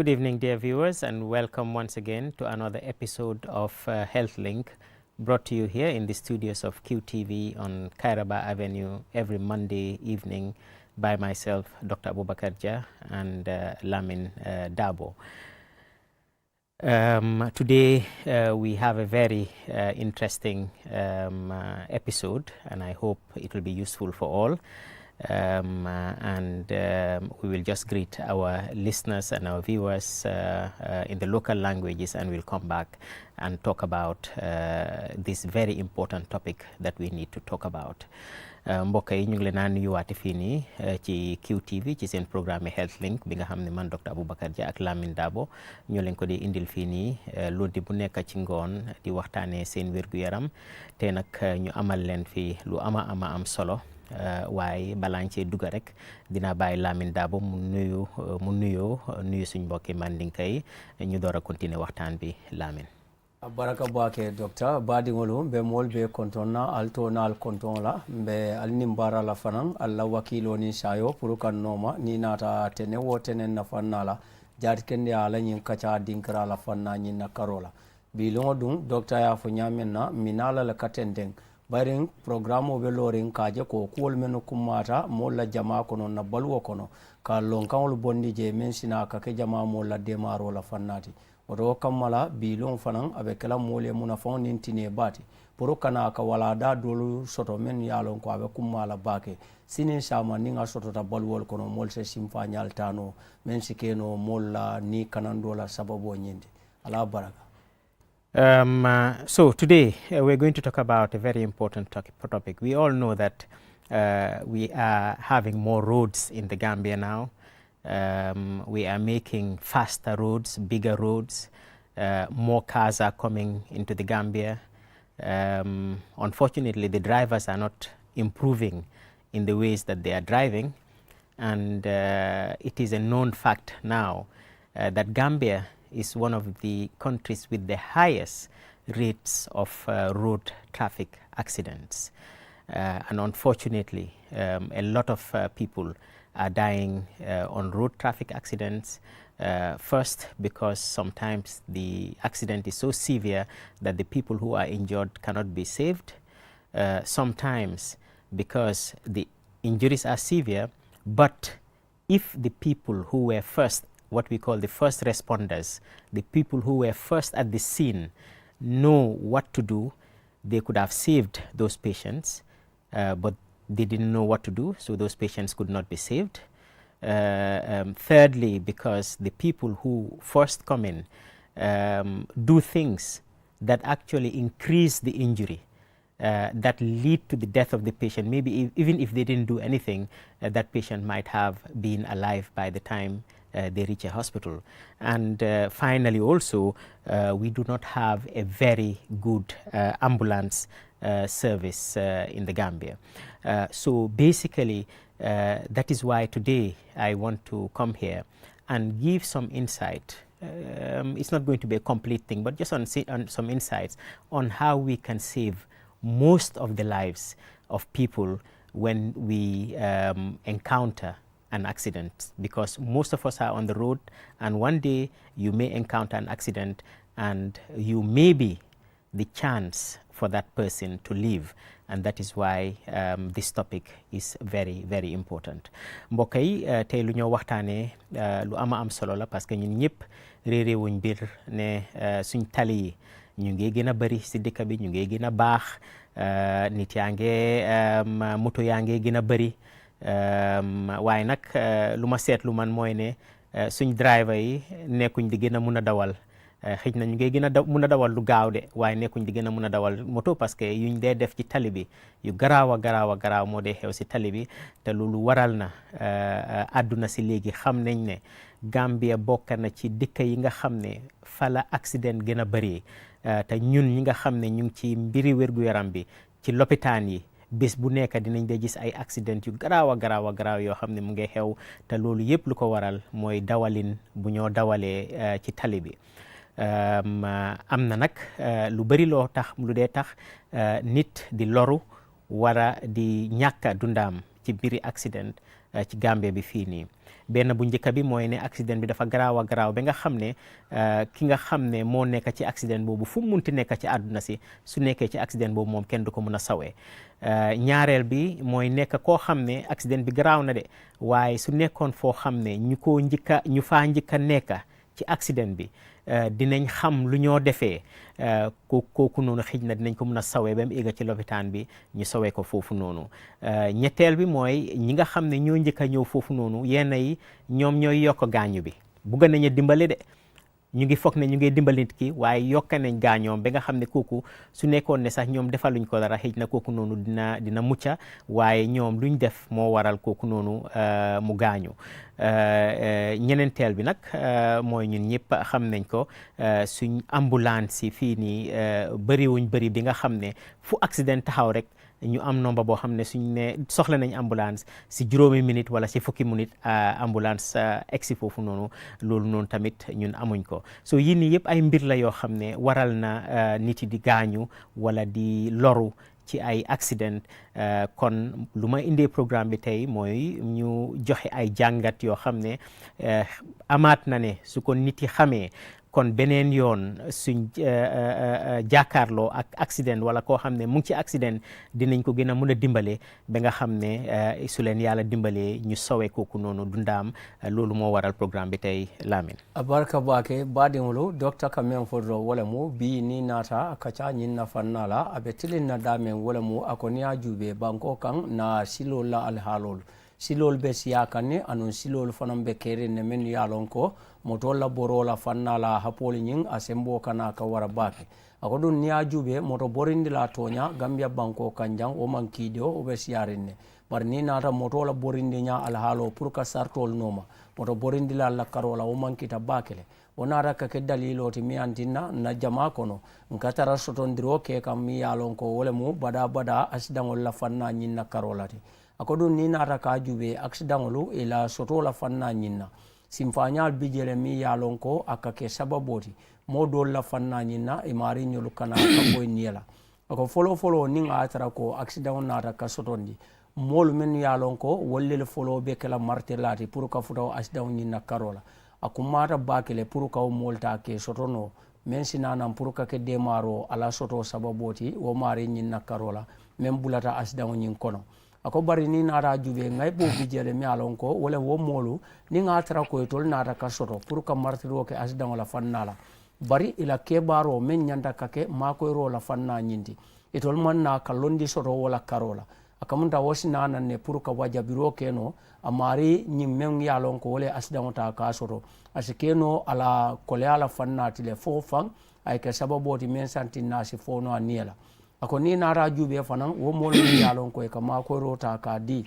Good evening, dear viewers, and welcome once again to another episode of Health Link, brought to you here in the studios of QTV on Kairaba Avenue every Monday evening by myself, Dr. Abubakar Jah, and Lamin Dabo. Today we have a very interesting episode, and I hope it will be useful for all. We will just greet our listeners and our viewers in the local languages, and we'll come back and talk about this very important topic that we need to talk about. mbokk yi ñu ngi leen a nuyuwaate fii nii ci QTV ci seen programme Health Link bi nga xam ne man Dr. Abubakar Jah ak Lamin Dabo ñoo leen ko di indil fii nii lundi bu nekk ci ngoon di waxtaanee seen wér-gu-yaram te nag ñu amal leen fii lu am solo. waaye balaañ cee dugga rek dina bàyyi Lamin Dabo mu nuyoo suñ mbokki mandinka yi ñu door a continuer waxtaan bi. Lamin baraka bake docteur baadiŋolu be moolu be konton na alto na al konton la be alnin bara la fanan alla wakilo ni sayo pour kan noma ni nata tene wo tenen na fanna la jaati kende ala ñin kaca dinkira la fanna ñin na karola bi luŋo dun docteur ya fo ñamen na minala la katenden barin programme be lorin kaje ko kuwol men kummata moolu la jama kono na balwo kono ka lonkaŋolu bondi je men sina ka ke jama moolu la demaro la fannati woto kammala bilon fanan abe kala mole muna fon nintine bati poro kana ka wala da dolu soto men yalon ko abe kummala bake sinin sama ninga soto ta balwol kono mol se simfa nyaltano men sikeno molla ni kanandola sababo nyindi ala baraka. So today we're going to talk about a very important topic. We all know that we are having more roads in the Gambia now. We are making faster roads, bigger roads. More cars are coming into the Gambia. Unfortunately, the drivers are not improving in the ways that they are driving. And it is a known fact now that Gambia is one of the countries with the highest rates of road traffic accidents. And unfortunately, a lot of people are dying on road traffic accidents. First, because sometimes the accident is so severe that the people who are injured cannot be saved. Sometimes because the injuries are severe, but if the people who were first, what we call the first responders, the people who were first at the scene know what to do, they could have saved those patients, but they didn't know what to do, so those patients could not be saved. Thirdly, because the people who first come in do things that actually increase the injury, that lead to the death of the patient. Maybe even if they didn't do anything, that patient might have been alive by the time they reach a hospital. And finally also, we do not have a very good ambulance service in the Gambia. So basically, that is why today I want to come here and give some insight. It's not going to be a complete thing, but just on some insights on how we can save most of the lives of people when we encounter an accident, because most of us are on the road, and one day you may encounter an accident and you may be the chance for that person to live, and that is why this topic is very, very important. mbokk yi tey lu ñoo waxtaanee lu am solo la, parce que ñun ñëpp réeré wuñ biir ne suñ tali yi ñu ngi gën a bëri si dëkk bi, ñu ngi gën a baax, nit yaa ngi moto yaa ngi gën a bëri, waaye nag lu ma seetlu man mooy ne suñ driver yi nekkuñ di gën a mun a dawal. xëj na ñu ngi gën a mun a dawal lu gaaw de, waaye nekkuñ di gën a mun a dawal moto, parce que yuñ dee def ci tali bi yu garaaw a garaaw moo dee xew si tali bi, te loolu waral na àdduna si léegi xam nañ ne Gambia bokk na ci dëkk yi nga xam ne fa la accident gën a bëri, te ñun ñi nga xam ne ñu ngi ci mbiri wér-gu-yaram bi ci lopitaan yi bés bu nekk dinañ dee gis ay accident yu garaaw a garaaw yoo xam ne mu ngi xew, te loolu yëpp lu ko waral mooy dawalin bu ñoo dawalee ci tali bi. am na nag lu bëri loo tax lu dee tax nit di loru wara di ñàkka dundaam ci mbiri accident ci Gambie bi fii nii. benn bu njëkk bi mooy ne accident bi dafa garaaw a garaaw ba nga xam ne ki nga xam ne moo nekk ci accident boobu fu mu munti nekk ci àdduna si su nekkee ci accident boobu moom kenn du ko mën a sawee ñaareel bi mooy nekk koo xam ne accident bi garaaw na de waaye su nekkoon foo xam ne ñu faa njëkk a nekk ci accident bi dinañ xam lu ñoo defee kooku noonu xëj na dinañ ko mën a sawee ba mu egg ci lopitaan bi ñu sawee ko foofu noonu ñetteel bi mooy ñi nga xam ne ñoo njëkk a ñëw foofu noonu yenn yi ñoom ñooy yokk gaañu bi bugga nañu dimbale de ñu ngi foog ne ñu ngi dimbali nit ki waaye yokka nañ gaañoom ba nga xam ne kooku su nekkoon ne sax ñoom defaluñ ko dara xëj na kooku noonu dina mucca waaye ñoom luñ def moo waral kooku noonu mu gaañu ñeneenteel bi nag mooy ñun ñëpp xam nañ ko suñ ambulance yi fii nii bëriwuñ bëri bi nga xam ne fu accident taxaw rek ñu am nombre boo xam ne suñ ne soxla nañ ambulance si 5 minutes wala si 10 minutes ambulance egsi foofu noonu loolu noonu tamit ñun amuñ ko so yii nii yëpp ay mbir la yoo xam ne waral na nit yi di gaañu wala di loru ci ay accident kon lu ma indee programme bi tey mooy ñu joxe ay jàngat yoo xam ne amaat na ne su ko nit yi xamee kon beneen yoon suñ jàkkaarloo ak accident wala koo xam ne mu ngi ci accident dinañ ko gën a mën a dimbale ba nga xam ne su leen yàlla dimbalee ñu sowe kooku noonu dundaam loolu moo waral programme bi tey Lamin abarka bake badingulu docteur kamen fodro wala mu bi ni nata kacha nyin na fannala abe tilin na damen wala mu akoni ajube banko kan na silo la alhalol silol be siya kanne anon silol fanan be kere ne men yalon ko moto la borola fanna la hapoli nyin asembo kana ka wara bake akodun niya jube moto borindi la tonya gambia banko kanjang o man kidio o be siyarinne bar ni nata moto la borindi nya alhalo pour ka sartol noma moto borindi la karola o man kita bakele onara ka ke dalilo ti mi antinna na jama kono nkatara sotondiro ke kam mi yalon ko wole mu bada asidangol la fanna nyin na karolati akodun ni nata ka jube accidentolu ila soto la fanna nyinna simfanyal bijele mi yalon ko akake sababoti modol la fanna nyinna imari nyolu kana ka boy niela ako folo ni ngatra ko accident nata ka sotondi mol men yalon ko wolle folo be kala martelati pour ka futo accident nyinna karola akumata bakele pour ka molta ke sotono men sinanam pour ka ke demaro ala soto sababoti wo mari nyinna karola men bulata accident nyin kono ako bari ni nata jube ngay bo bijele mi alon ko wala wo molu ni ngatra ko tol nata ka soto pour ka martiro ke accident wala fannala bari ila kebaro men nyanda kake mako ro la fanna nyindi itol man na kalondi soto wala karola akamunta wasina nanne pour ka wajabiro keno amari nyim men yalon ko wala accident ta ka soto asikeno ala kole ala fanna tile fofan ay ke sababoti men santi nasi fono aniela ako ni nara jube fanan wo mol ni yalon ko e kama ko rota ka di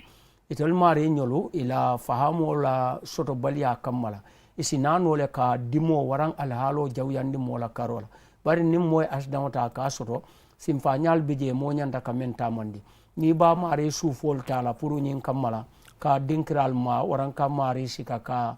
itel mari nyolu ila fahamo la soto balia kamala isi nano le ka dimo waran alhalo jawyandi mola karola bari nim moy asdamata ka soto simfanyal bije mo nyanda kamenta mandi ni ba mari sufol tala puru nyin kamala ka dinkral ma waran ka mari sika ka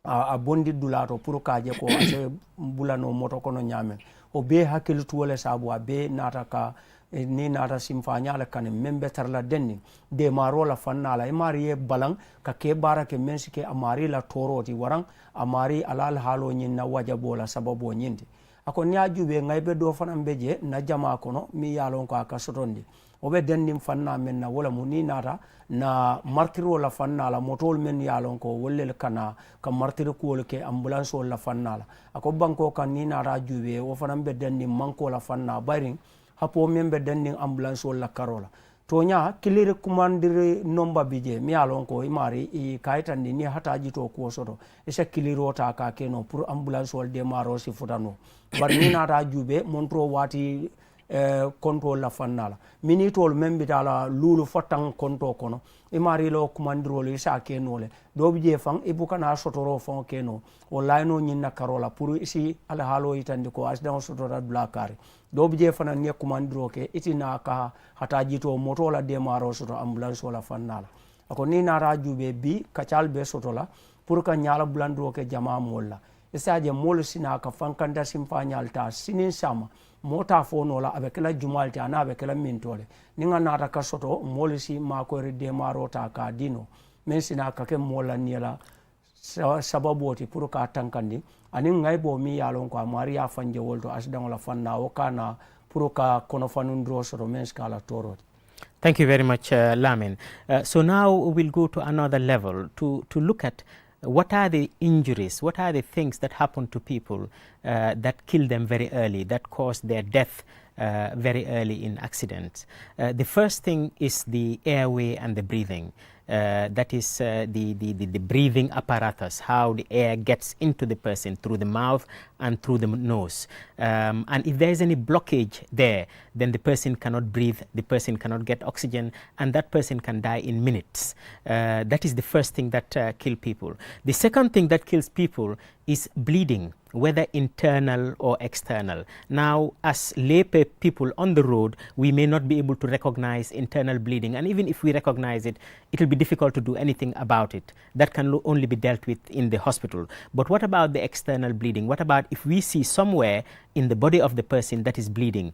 a bondi dulato puru ka je ko ase bulano moto kono nyame o be hakil tuwole sabu be nata ka ni nata simfanya la kan membe tarla denni de marola fannala e mari e balang ka ke barake mensi ke amari la toroti waran amari alal halo nyin na wajabola sababu nyindi ako nyajube ngaybe do fanan beje na jama kono mi yalon ko aka sotondi o be dennim fanna men na wala muni nata na martiro la fannala motol men yalon ko wolle kana ka martiro ko ke ambulance la fannala ako banko kan ni nata jube o fanan be dennim manko la fanna baring hapo membe denning ambulance la karola to nya kilire kumandire nomba bije mi alon ko imari i kaitandi ni hataji to ko soto e se kiliro ta ka keno pour ambulance wal demaro si futano bar ni nata jube montro wati control la fannala minitol membe dala lulu fotan konto kono imari lo kumandiro le sa kenole do bije fang ibukana sotoro fon keno o layno nyinna karola pour isi ala halo itandi ko asdan sotora blakari do bije fana ne kumandiro ke itina ka hataji to moto la demaro soto ambulance wala fannala ako ni nara jube bi kacal be soto la pour ka nyala bulandro ke jama molla esaje mol sina ka fankanda simfanyal ta sinin sama mota fono la avec la jumalti ana avec la mintole ninga nata ka soto mol si ma ko re demaro ta ka dino men sina ka ke molla niela sababoti pour ka tankandi ani ngai bo mi yalon ko amari ya fanje wolto accident la fanna o kana pour ka kono fanundro so mens kala toroti. Thank you very much, Lamin. So now we'll go to another level to look at what are the injuries, what are the things that happen to people that kill them very early, that cause their death very early in accidents. The first thing is the airway and the breathing. That is the breathing apparatus, how the air gets into the person through the mouth and through the nose. And if there is any blockage there, then the person cannot breathe, the person cannot get oxygen, and that person can die in minutes. That is the first thing that kills people. The second thing that kills people is bleeding, whether internal or external. Now, as lay people on the road, we may not be able to recognize internal bleeding, and even if we recognize it, it will be difficult to do anything about it. That can only be dealt with in the hospital. But what about the external bleeding? What about if we see somewhere in the body of the person that is bleeding?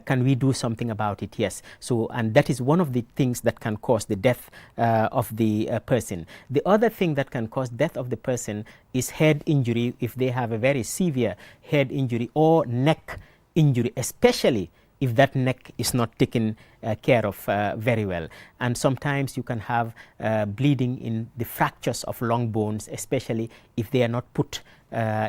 Can we do something about it? Yes. So, and that is one of the things that can cause the death of the person. The other thing that can cause death of the person is head injury, if they have a very severe head injury, or neck injury, especially if that neck is not taken care of very well. And sometimes you can have bleeding in the fractures of long bones, especially if they are not put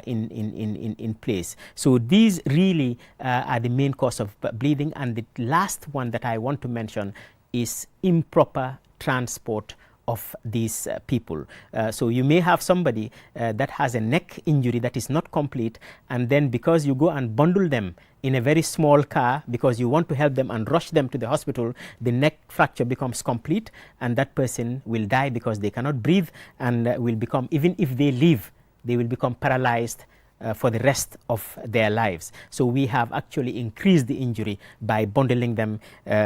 in place. So these really are the main cause of bleeding. And the last one that I want to mention is improper transport of these people. So you may have somebody that has a neck injury that is not complete, and then because you go and bundle them in a very small car because you want to help them and rush them to the hospital, the neck fracture becomes complete, and that person will die because they cannot breathe, and will become, even if they live, they will become paralyzed for the rest of their lives. So we have actually increased the injury by bundling them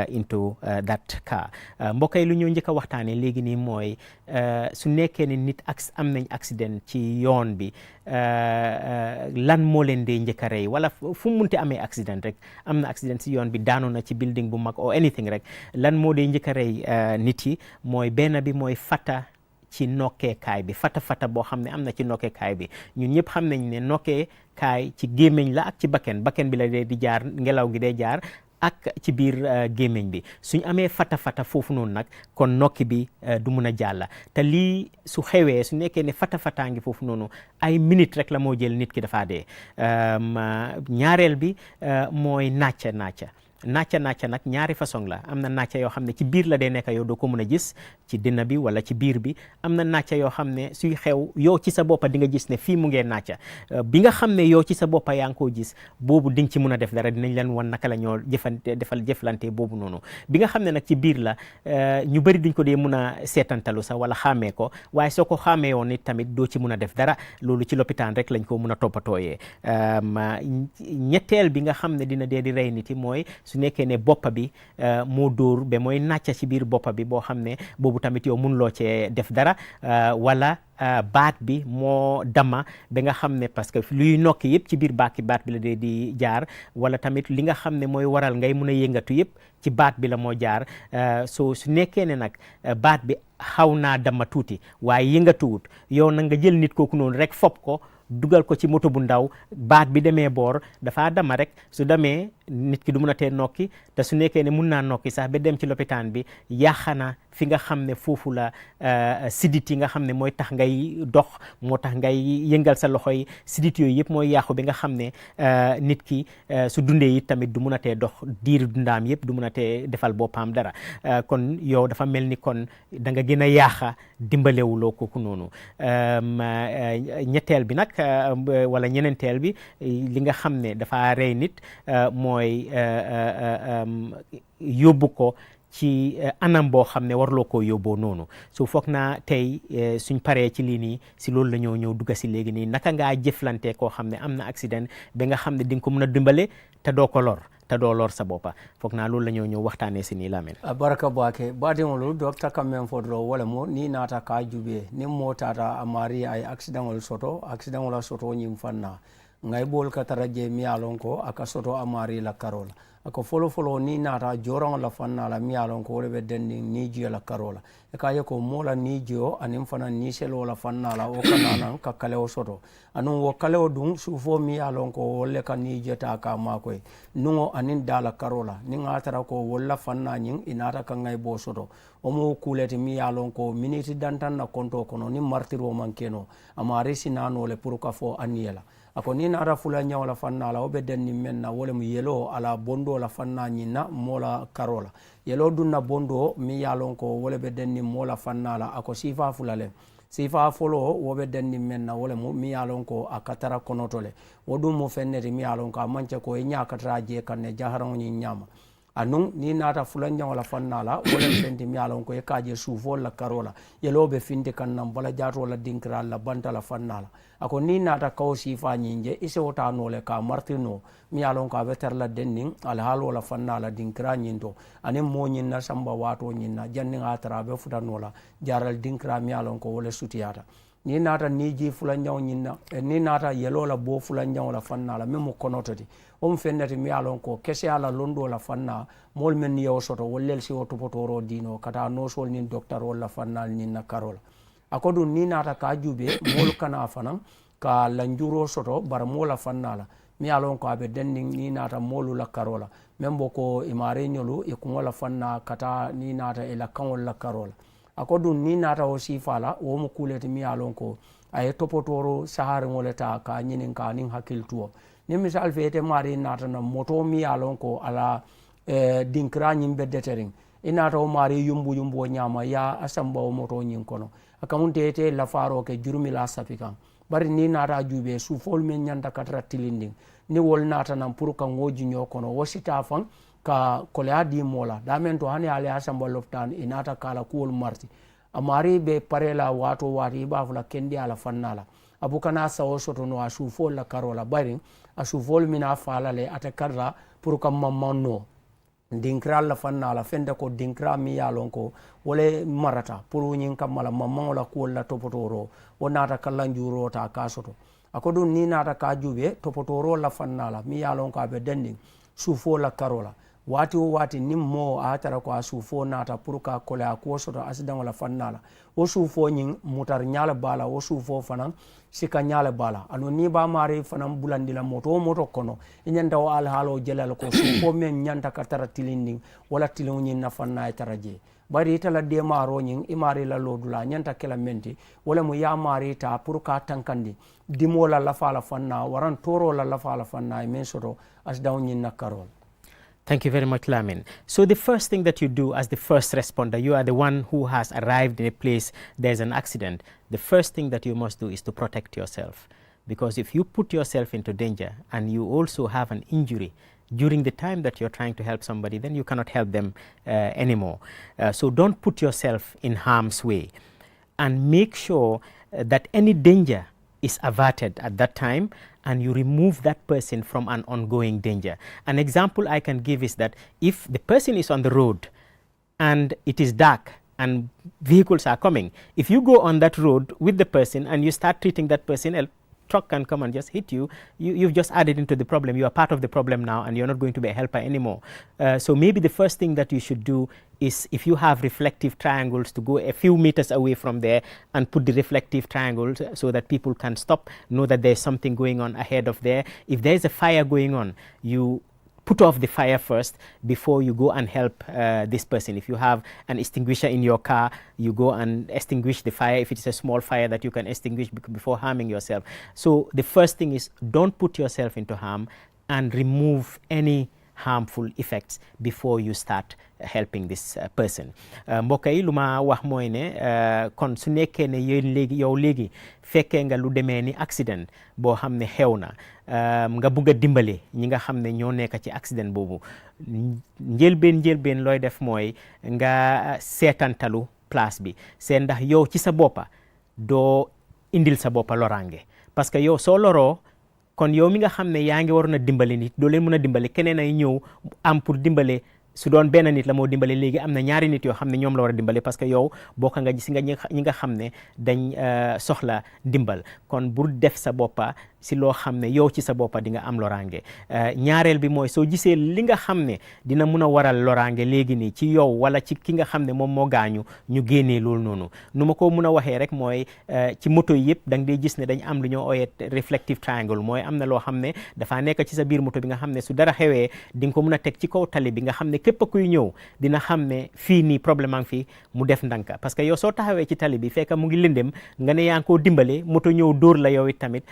into that car. mbokk yi lu ñu njëkk a waxtaanee léegi nii mooy su nekkee ne nit am nañ accident ci yoon bi lan moo leen dee njëkk a rey, wala fu mu munti amee accident rek, am na accident ci yoon bi, daanu na ci building bu mag or anything rek, lan moo dee njëkk a rey nit yi mooy benn bi mooy fata ci nokkeekaay bi, fata boo xam ne am na ci nokkeekaay bi. ñun ñëpp xam nañ ne nokkeekaay ci gémmiñ la ak ci bakken bi la dee di jaar, ngelaw gi dee jaar ak ci biir gémmiñ bi. suñ amee fata foofu noonu nag kon nokki bi du mun a jàlla, te lii su xewee, su nekkee ne fata ngi foofu noonu, ay minute rek la moo jël nit ki dafa dee. ñaareel bi mooy nacca nag ñaari façon la. am na nacca yoo xam ne ci biir la dee nekk, yow doo ko mën a gis ci dënn bi wala ci biir bi. am na nacca yoo xam ne suy xew yow ci sa boppa di nga gis ne fii mu ngee nacca. bi nga xam ne yow ci sa boppa yaa ngi koo gis, boobu di nga ci mën a def dara, dinañ leen wan naka la ñoo jëflante boobu noonu. bi nga xam ne nag ci biir la, ñu bëri duñ ko dee mën a seetantalu sax wala xàmmee ko, waaye soo ko xàmmee woon it tamit doo ci mën a def dara. loolu ci lopitaan rek lañ ko mën a toppatooyee. ñetteel bi nga xam ne dina dee di rey nit yi mooy su nekkee ne boppa bi moo dóor ba mooy nàcca ci biir boppa bi, boo xam ne boobu tamit yow mënuloo cee def dara, wala baat bi moo dama ba nga xam ne, parce que luy nokki yëpp ci biir baat bi la dee di jaar, wala tamit li nga xam ne mooy waral ngay mun a yëngatu yëpp ci baat bi la moo jaar. so su nekkee ne nag baat bi xaw naa dama tuuti waaye yëngatuwut, yow na nga jël nit kooku noonu rek fopp ko dugal ko ci moto bu ndaw, baat bi demee boor dafa dama rek, su demee nit ki du mun a tee nokki, te su nekkee ne mun naa nokki sax ba dem ci lopitaan bi, yàqana fi nga xam ne foofu la sidit yi nga xam ne mooy tax ngay dox, moo tax ngay yëngal sa loxo yi, sidit yooyu yëpp mooy yàqu bi nga xam ne nit ki su dundee it tamit du mun a tee dox diir dundaam yëpp, du mun a tee defal boppam dara. kon yow dafa mel ni kon da nga gën a yaaxa dimbalewuloo kooku noonu. ñetteel bi nag wala ñeneenteel bi, li nga xam ne dafa rey nit mooy yóbbu ko ci anam boo xam ne warloo koo yóbboo noonu. so foog naa tey suñ paree ci lii nii, si loolu la ñëw dugga si léegi nii, naka ngaa jëflante koo xam ne am na accident ba nga xam ne di nga ko mën a dimbale te doo ko lor, te doo lor sa boppa. foog naa loolu la ñëw waxtaanee si nii Lamin. baraka bake baadiŋolu docteur kammen fodoro wala mo ni naata ka jube ni mo tata amari ay accident soto ñim fanna ngay bol ka tara je mi alon ko aka soto amari la karola ako folo ni nata joron la fanna la mi alon ko be dendi ni jiyo la karola e ka ye ko mola ni jiyo anim fana ni selo la fanna la o kanana ka kale o soto anu wo kale o dum sufo mi alon ko wolle ka ni jeta ka ma koy nungo anin dala karola ni ngatara ko wolla fanna nyin inata ka ngay bo soto o mo kuleti mi alon ko miniti dantan na konto kono ni martiro mankeno amari sinano le pour ka fo aniela ako ni nara fula nyaw la fanna la obe den ni menna wole mu yelo ala bondo la fanna nyina mola karola yelo dunna bondo mi yalon ko wole be den ni mola fanna la ako sifa fulale sifa folo wobe den ni menna wole mu mi yalon ko akatara konotole wodum mo fenneti mi yalon ko manche ko e nyakatra je kanne jaharon ni nyama anun ni nata fulanja wala fannala wala fenti mi alon ko e kaje sufo la karola yelobe finde kannam bala jato la dinkra la banta la fannala ako ni nata kaw sifa nyinje ise wota no le ka martino mi alon ko beter la denning al halo la fannala dinkra nyinto anem mo nyinna samba wato nyinna janni ngatra be futanola jaral dinkra mi alon ko wala sutiyata ni nata niji fulanja nyinna ni nata yelo la bo fulanja wala fannala memo konotati fennati mi alon ko kese ala londo la fanna mol men yow soto wollel si o topotoro dino kata no sol nin docteur wala fannal nin na karola akodu ni nata ka jube mol kana fanan ka lanjuro soto bar mola fannala mi alon ko abe denning ni nata molu la karola membo ko imare nyolu e ko wala fanna kata ni nata e la kanwol la karola akodu ni nata o sifala wo mo kuleti mi alon ko ay topotoro sahar ngoleta ka nyinin ka nin hakil tuo ni misal fete mari nata na moto mi alon ko ala dinkra nyimbe detering inata o mari yumbu nyama ya asamba o moto nyin kono akamunte ete la faro ke jurmi la sapikan bari ni nata jube su fol men nyanda katra tilinding ni wol nata na pour ka ngoji nyokono wasita fan ka kolya di mola damen to hani ale asamba loptan inata kala kuol marti amari be parela wato wati ba fula kendi ala fannala abukana sawo soto no asufo la karola bari asufo mina fala le atakarra pour kam mamano dinkra la fanna la fende ko dinkra mi yalon ko wole marata pour nyin kamala mamman la ko la topotoro wonata kallanjuro ta kasoto akodu ni nata ka jube topotoro la fanna la mi yalon ko be dendi sufo la karola wati o wati nimmo atara ko asufo nata pour ka kola ko soto asidan wala fannala o sufo nyin mutar nyala bala o sufo fanan sika nyala bala anu ni ba mari fanan bulandi la moto kono nyanda o al halo jelal ko sufo men nyanta katara tilinding wala tilon nyin na fanna taraje bari tala de maro nyin imari la lodula nyanta kala menti wala mu ya mari ta pour ka tankandi dimola la fala fanna waran toro la fala fanna men soto asdan nyin na karol. Thank you very much, Lamin. So the first thing that you do as the first responder, you are the one who has arrived in a place, there's an accident. The first thing that you must do is to protect yourself. Because if you put yourself into danger and you also have an injury during the time that you're trying to help somebody, then you cannot help them anymore. So don't put yourself in harm's way. And make sure that any danger is averted at that time, and you remove that person from an ongoing danger. An example I can give is that if the person is on the road and it is dark and vehicles are coming, if you go on that road with the person and you start treating that person, a truck can come and just hit you, you've just added into the problem. You are part of the problem now and you're not going to be a helper anymore. So maybe the first thing that you should do is, if you have reflective triangles, to go a few meters away from there and put the reflective triangles so that people can stop, know that there's something going on ahead of there. If there's a fire going on, you put off the fire first before you go and help this person. If you have an extinguisher in your car, you go and extinguish the fire if it's a small fire that you can extinguish before harming yourself. So the first thing is, don't put yourself into harm and remove any harmful effects before you start helping this person. Mbokk yi lu ma wax mooy ne kon su nekkee ne yow léegi fekkee nga lu demee ni accident boo xam ne xew na nga bugg a dimbale ñi nga xam ne ñoo nekk ci accident boobu, njëlbeen looy def mooy nga seetantalu place bi, seen ndax yow ci sa boppa doo indil sa boppa loraange. Parce que yow soo loroo, kon yow mi nga xam ne yaa ngi waroon a dimbale nit doo leen mën a dimbale, keneen ay ñëw am pour dimbale su doon benn nit la moo dimbale léegi am na ñaari nit yoo xam ne ñoom la war a dimbale parce que yow bokk nga si nga ñi nga xam ne dañ soxla dimbal kon bul def sa boppa si loo xam ne yow ci sa boppa di nga am loraange ñaareel bi mooy soo gisee li nga xam ne dina mun a waral loraange léegi nii ci yow wala ci ki nga xam ne moom moo gaañu ñu génnee loolu noonu nu ma ko mun a waxee rek mooy ci moto yi yëpp da nga dee gis ne dañ am lu ñoo ooyee reflective triangle mooy am na loo xam ne dafaa nekk ci sa biir moto bi nga xam ne su dara xewee di nga ko mun a teg ci kaw tali bi nga xam ne képp kuy ñëw dina xam ne fii nii problème am fii mu def ndanka parce que yow soo taxawee ci tali bi fekk mu ngi lëndëm nga ne yaa ngi koo dimbale moto ñëw dóor la yow it tamit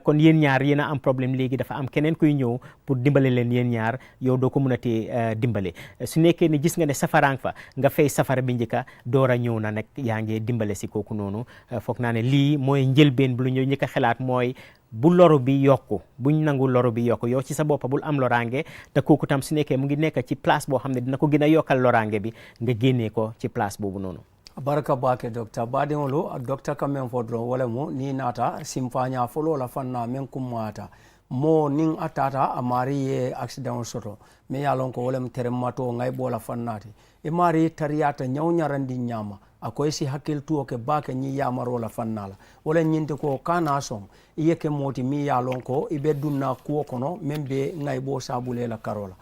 kon yéen ñaar yéen a am problème léegi dafa am keneen kuy ñëw pour dimbale leen yéen ñaar yow doo ko mun a tee dimbale su nekkee ne gis nga ne safaraan fa nga fay safara bi njëkka door a ñëw na nag yaa ngi dimbale si kooku noonu foog naa ne lii mooy njëlbeen bu lu ñëw njëkk a xalaat mooy bu loru bi yokku buñ nangu loru bi yokku yow ci sa boppa bul am loraange te kooku tam su nekkee mu ngi nekk ci place boo xam ne dina ko gën a yokkal loraange bi nga génnee ko ci place boobu noonu baraka bake docteur baadiŋolu docteur ka meŋ fo doroŋ wo le mu ni naata simfaña foloo la fanna meŋ kummaata mo niŋ a taata a maari ye accident soto me ye a loŋ ko wo lem teremmato ŋay bo la fannaati i maari tariyata ñaw ñarandi ñaama a ko i si hakkiltuwo ke baake ñiŋ yamaro la fanna la wo le ñinti ko kana soŋ i ye ke mooti miŋ ye a loŋ ko i be dunna kuwo kono meŋ be ŋay bo saabule la karo la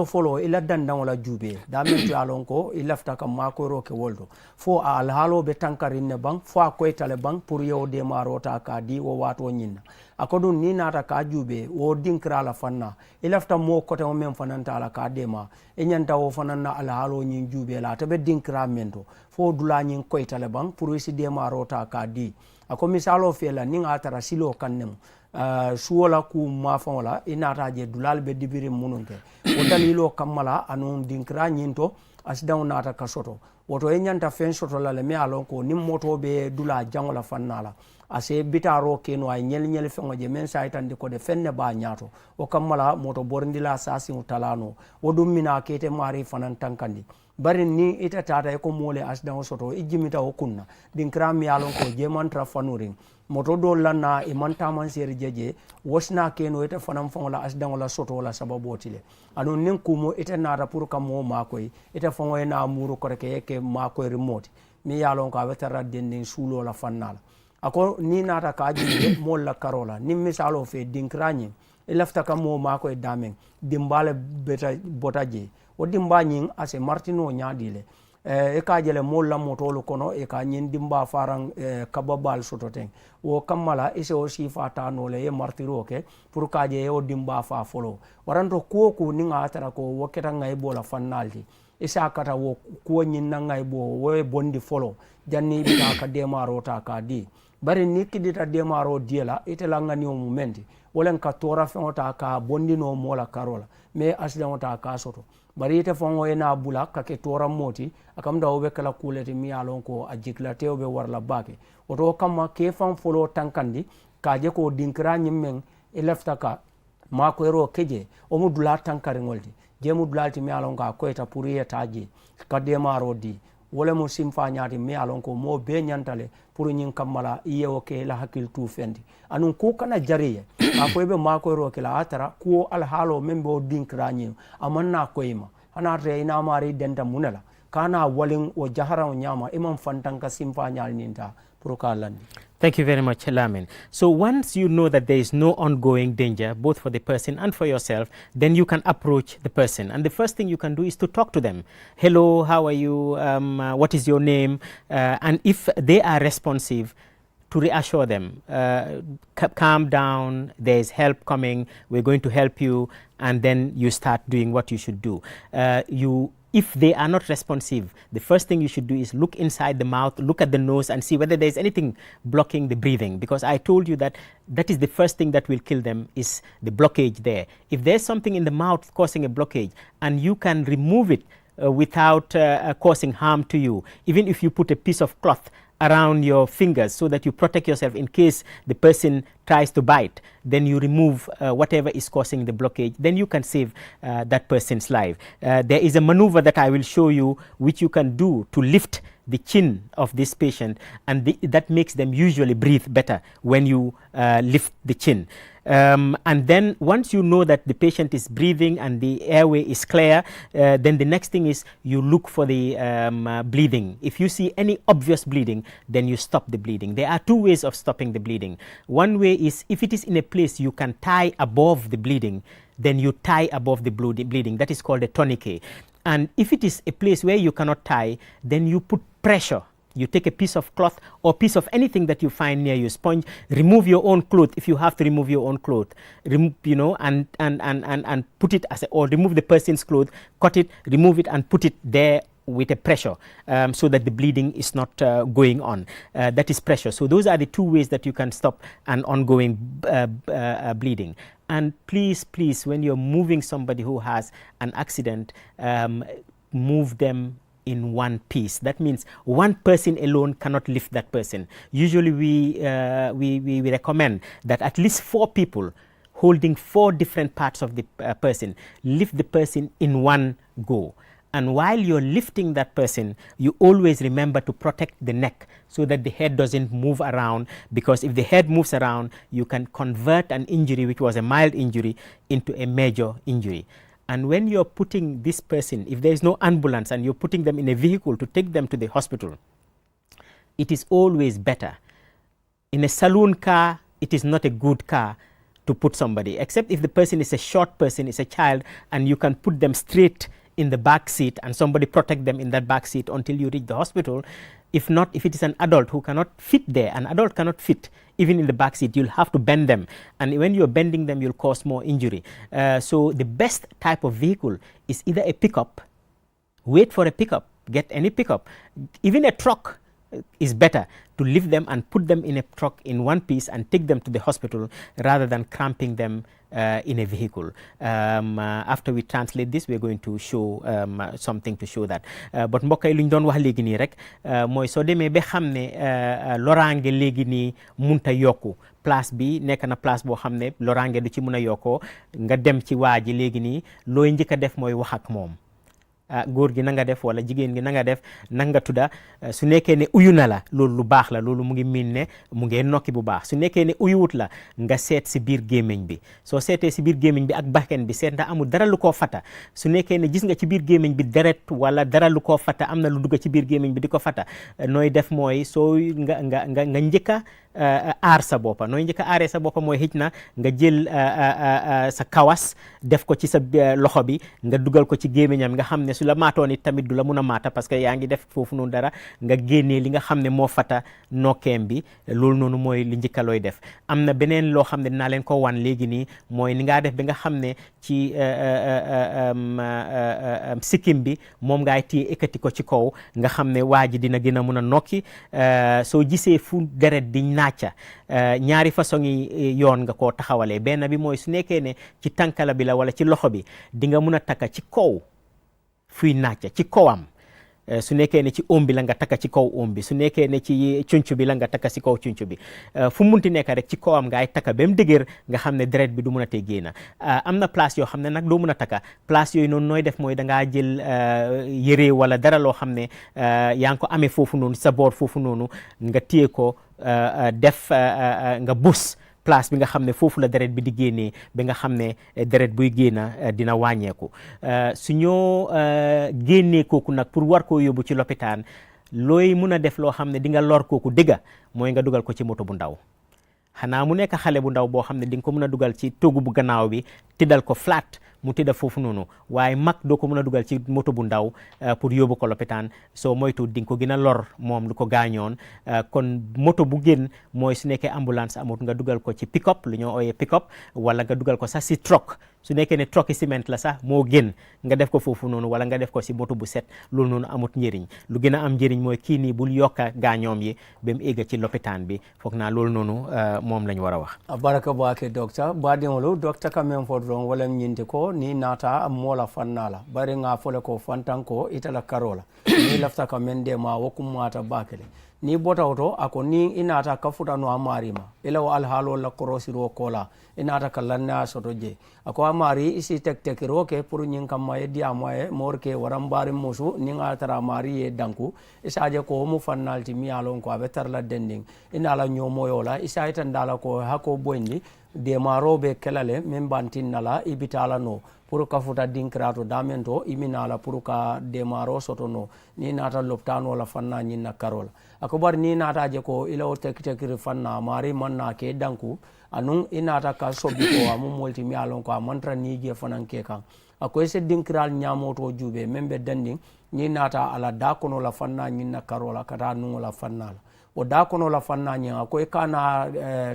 folo ila dandaŋo la juubee daa meŋ to ye a loŋ ko i lafita ka maakoyiroo ke wolu to fo a alhaaloo be tankarin ne baŋ fo a koyita le baŋ pour yewo deemaaroo taa ka di wo waatoo ñiŋ na a ko duŋ niŋ naata ka juubee wo dinkira la fanna i lafita moo koteŋo meŋ fananta a la ka deema i ñanta wo fanaŋ na alhaaloo ñiŋ juubee la ate be dinkira meŋ to fo dulaa ñiŋ koyita le baŋ pour i si deemaaroo taa ka di a ko misaaloo fee la niŋ a tara siloo kaŋ ne mu suwo la ku maafaŋo la i naata je dulaalu be dibiriŋ munun ke wo daliloo kamma la anuŋ dinkira ñiŋ to asidaŋo naata ka soto woto i ñanta feŋ soto la le me ye a loŋ ko niŋ moto be dulaa jaŋo la fanna la a se bitaaroo keno a ye ñeli ñeli feŋo je meŋ sayitandi ko de feŋ ne baa ñaato wo kamma la moto borindi la saasiŋo talaano wo duŋ mina kete maari fanaŋ tankandi bari niŋ ite taata i ko moo le asidaŋo soto i jimita wo kunna dinkira mi ye a loŋ ko jeemantara fanuriŋ moto dol lanna e man taman seri jeje wasna keno ite fanam fon la asdan la soto la sababu tile anu nin kumo ite nara pour kam mo makoy ite fon e na muru ko ke ke makoy remote mi yalon ko awetara den sulo la fannala ako ni nata ka ji mo la karola ni misalo fe dinkrani e lafta kam mo makoy damen dimbale beta botaje o dimbanyin ase martino nyaadile e ka jele mol la motolu kono e ka nyin dimba faran kababal soto ten wo kammala ise o sifa ta no le e martiro ke pour ka je o dimba fa folo waranto ko ko ni ngata ko woketa ngai bola fannalti isa kata wo ko nyin na ngai bo wo bondi folo janni bi ka demaro ta ka di bari ni kidita demaro diela ite la ngani o momenti wolen ka tora fe ota ka bondi no mola karola me asida ota ka soto bari ite fongo ena bula ka ke tora moti akamda obe kala kuleti mi alon ko ajikla te obe warla bake oto kama ke fan folo tankandi ka je ko dinkra nyimmen e lefta ka ma ko ero keje o mu dula tankari ngolti je mu dulati mi alon ka ko eta pour yetaji ka demaro di wala mo simfa nyaati mi alon ko mo be nyantale pour nyin kamala iyewo ke la hakil tu fendi anun ko kana jariye akoy be ma ko ro ke la atara ko al halo membe o dinkra nyi amanna koyima ana re ina mari denta munala kana walin o jahara o nyama imam fantanka simfa nyaal ninta pour ka landi. Thank you very much, Lamin. So once you know that there is no ongoing danger, both for the person and for yourself, then you can approach the person. And the first thing you can do is to talk to them. Hello, how are you? What is your name? And if they are responsive, to reassure them, calm down, there is help coming, we're going to help you, and then you start doing what you should do. If they are not responsive, the first thing you should do is look inside the mouth, look at the nose and see whether there's anything blocking the breathing. Because I told you that that is the first thing that will kill them, is the blockage there. If there's something in the mouth causing a blockage and you can remove it without causing harm to you, even if you put a piece of cloth around your fingers so that you protect yourself in case the person tries to bite, then you remove whatever is causing the blockage, then you can save that person's life. There is a maneuver that I will show you which you can do to lift the chin of this patient, and that makes them usually breathe better when you lift the chin. And then once you know that the patient is breathing and the airway is clear, then the next thing is you look for the bleeding. If you see any obvious bleeding, then you stop the bleeding. There are two ways of stopping the bleeding. One way is if it is in a place you can tie above the bleeding, then you tie above the bleeding. That is called a tourniquet. And if it is a place where you cannot tie, then you put pressure. You take a piece of cloth or piece of anything that you find near you, sponge, remove your own cloth if you have to remove your own cloth, you know, and put it or remove the person's cloth, cut it, remove it, and put it there with a pressure so that the bleeding is not going on. That is pressure. So those are the two ways that you can stop an ongoing bleeding. And please, when you're moving somebody who has an accident, move them in one piece. That means one person alone cannot lift that person. Usually we recommend that at least 4 people holding 4 different parts of the person lift the person in one go. And while you're lifting that person, you always remember to protect the neck so that the head doesn't move around, because if the head moves around, you can convert an injury which was a mild injury into a major injury. And when you're putting this person, if there is no ambulance and you're putting them in a vehicle to take them to the hospital, it is always better. In a saloon car, it is not a good car to put somebody, except if the person is a short person, is a child, and you can put them straight in the back seat and somebody protect them in that back seat until you reach the hospital. If not, if it is an adult who cannot fit there, an adult cannot fit even in the back seat, you'll have to bend them. And when you're bending them, you'll cause more injury. So the best type of vehicle is either a pickup, wait for a pickup, get any pickup. Even a truck is better to lift them and put them in a truck in one piece and take them to the hospital rather than cramping them in a vehicle. After we translate this, we're going to show something to show that. But mbokk yi lu ñu doon wax léegi nii rek mooy soo demee ba xam ne loraange léegi nii munta yokku, place bi nekk na place boo xam ne loraange du ci mun a yokkoo, nga dem ci waa ji léegi nii looy njëkk a def mooy wax ak moom. góor gi na nga def wala jigéen gi na nga def, na nga tudda. su nekkee ne uyu na la, loolu lu baax la, loolu mu ngi miin ne mu ngi nokki bu baax. su nekkee ne uyuwut la, nga seet si biir gémmiñ bi. soo seetee si biir gémmiñ bi ak bakkan bi, seet ndax amul dara lu koo fata. su nekkee ne gis nga ci biir gémmiñ bi deret wala dara lu koo fata, am na lu dugg ci biir gémmiñ bi di ko fata, nooy def mooy soo nga njëkka aar sa boppa. nooy njëkka aaree sa boppa mooy xëj na nga jël sa kawas def ko ci sa loxo bi, nga dugal ko ci gémmiñam, nga xam ne su la maatoon it tamit du la mun a maata parce que yaa ngi def foofu noonu dara, nga génnee li nga xam ne moo fata nokkeem bi. loolu noonu mooy li njëkka looy def. am na beneen loo xam ne dinaa leen ko wan léegi nii, mooy ni ngaa def bi nga xam ne ci sikkim bi moom ngaay téye ekkati ko ci kaw, nga xam ne waa ji dina gën a mun a nokki. soo gisee fu deret di naacca, ñaari façon yi yoon nga koo taxawalee. benn bi mooy su nekkee ne ci tànkala bi la wala ci loxo bi, di nga mun a takka ci kaw fuy naacca ci kawam. su nekkee ne ci oom bi la nga takka ci kaw oom bi, su nekkee ne ci cuncu bi la nga takka ci kaw cuncu bi. fu munti nekk rek ci kawam ngaay takka ba mu dëgër, nga xam ne deret bi du mun a tee génn. am na place yoo xam ne nag doo mun a takka. place yooyu noonu nooy def mooy dangaa jël yére wala dara loo xam ne yaa ngi ko amee foofu noonu sa boor foofu noonu, nga téye ko def nga bus place bi nga xam ne foofu la deret bi di génnee, ba nga xam ne deret buy génna dina wàññeeku. su ñoo génnee kooku nag pour war koo yóbbu ci lopitaan, looy mun a def loo xam ne di nga lor kooku dëgga mooy nga dugal ko ci moto bu ndaw. xanaa mu nekk xale bu ndaw boo xam ne di nga ko mun a dugal ci toogu bu gannaaw bi, tiddal ko flat mu tëdda foofu noonu, waaye mag doo ko mën a dugal ci moto bu ndaw pour yóbbu ko lopitaan. soo moytu di nga ko gën a lor moom lu ko gaañoon. kon moto bu gën mooy su nekkee ambulance amut, nga dugal ko ci pick-up, lu ñoo ooyee pick-up, wala nga dugal ko sax si truck. su nekkee ne truck ciment la sax moo gën nga def ko foofu noonu, wala nga def ko si moto bu set. loolu noonu amut njëriñ. lu gën a am njëriñ mooy kii nii bul yokka gaañoom yi ba mu egga ci lopitaan bi. foog naa loolu noonu moom lañ war a wax. baraka baake docteur baadiŋolu docteur ka men fo doroŋ wolem ñinti ko ni naata moola fannala bari nga fole ko fantanko itala karola ni lafta ka men de ma wokum mata bakele ni bota oto ako ni inata kafuta no amarima ila wa alhalo la korosiro kola inata kalanna soto je ako amari isi tek roke pour nyin kamma e diamoye morke warambari musu ni ngatara mari e danku isaje ko mu fannalti mi alon ko abe tarla dending inala nyomo yola isa itandala ko hako bondi de marobe kelale men bantin nala ibitala no pour kafuta dinkrato damento iminala pour ka de maro soto no ni nata loptano la fanna nyinna karola akobar ni nata je ko ilo tek fanna mari manna ke danku anun inata ka sobiko amu molti mi alon ko mantra ni je fanan ke kan akoy se dinkral nyamoto jube membe danding ni nata ala dakono la fanna nyinna karola kata nu la fanna o dakono la fanna nya akoy kana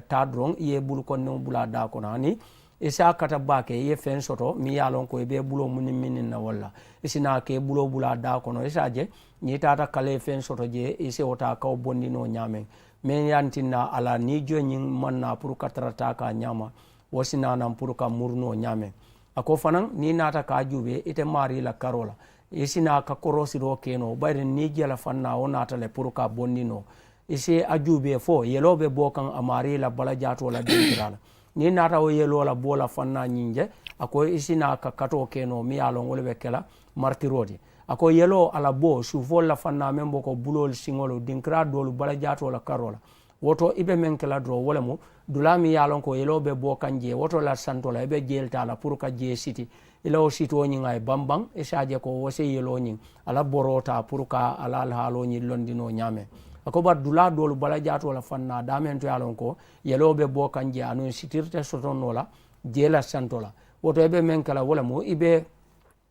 tadron ye bul ko no bula dakono ani isa kata bake ye fen soto mi yalon ko be bulo minin na walla isina ke bulo bula dakono isa je ni tata kale fen soto je ise ota ka bondino nyamen men yantina ala ni jonyin manna pour katrata ka nyama wasina nan pour ka murno nyame ako fanan ni nata ka jube ite mari la karola isina ka korosiro keno bayre ni jela fanna onata le pour ka bondino ise ajube fo yelobe bokan amari la bala jato la dingrala ni nata o yelo la bola fanna nyinje ako isina ka kato keno mi yalo ngolbe kala martirodi ako yelo ala bo sufol la fanna membo ko bulol singolo dinkra dolu bala jato la karola woto ibe menkela dro wala mo dulami yalon ko yelo be bo kanje woto la santola ibe jelta la pour ka je city ilo sito nyinga e bambang e saje ko wose yelo nyin ala borota pour ka ala halo nyi londino nyame ako bar dula dolu bala jato la fanna damen to yalon ko yelo be bo kanje anu sitirte sotonola jela santola woto ibe menkela wala mo ibe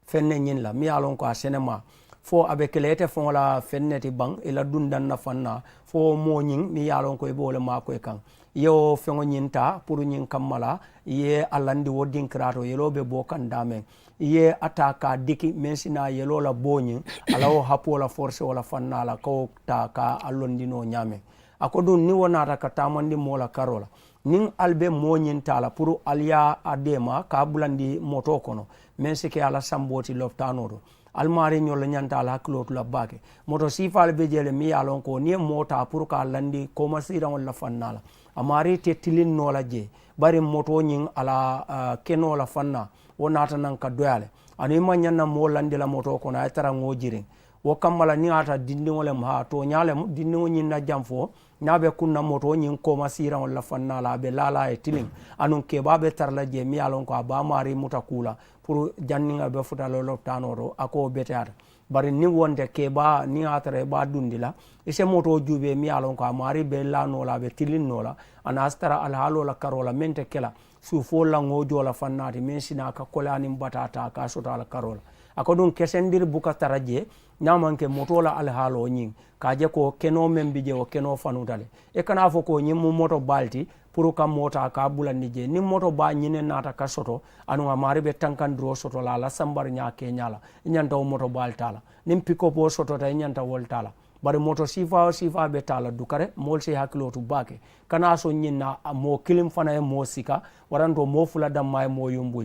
fenne nyin la mi alon ko asenema fo abe kelete fon la fenneti bang ila dundan na fanna fo mo nyin mi alon ko be wala ma ko kan yo fengo nyinta pour nyin kamala ye alandi wodin krato yelo be bo kan dame ye ataka diki mensina yelo la bonyin alawo hapo la force wala fanna la ko ta ka alondino nyame akodun ni wona ka tamandi mola karola nin albe moñin tala pour aliya adema ka bulandi moto kono men sike ala samboti loftanodo almari nyol nyanta ala klot la bake moto sifal be jele mi alon ko ni mota pour ka landi ko masira wala fannala amari te tilin no la je bari moto nyin ala keno la fanna wonata nan ka doyale ani ma nyanna mo landi la moto kono ay tara ngojirin wo kamala ni ata dindi wala ma to nyale dindi nyin na jamfo nabe kunna moto nyin ko masira wala fanna la be lala e tilin anun ke babe tarla je mi alon ko ba mari mutakula pour janninga be futa lo tanoro ako betata bari ni wonde ke ba ni atare ba dundila ise moto jube mi alon ko mari be la no la be tilin no la anastara al halo la karola mente kela su fo la ngojo la fannati men sina ka kolani batata ka sota la karola akodun kesendir buka taraje nyamanke moto la al halo nyin kaje ko keno membije o keno fanutale e kana fo ko nyim moto balti pour ka mota ka bulandi je ni moto ba nyine nata ka soto anu amari be tankandro soto la sambar nya ke nyala nyanta o moto baltala nim piko po soto ta nyanta woltala bari moto sifa be tala dukare mol se hakilo to bake kana so nyinna mo kilim fana e mo sika waranto mo fula damma e mo yumbu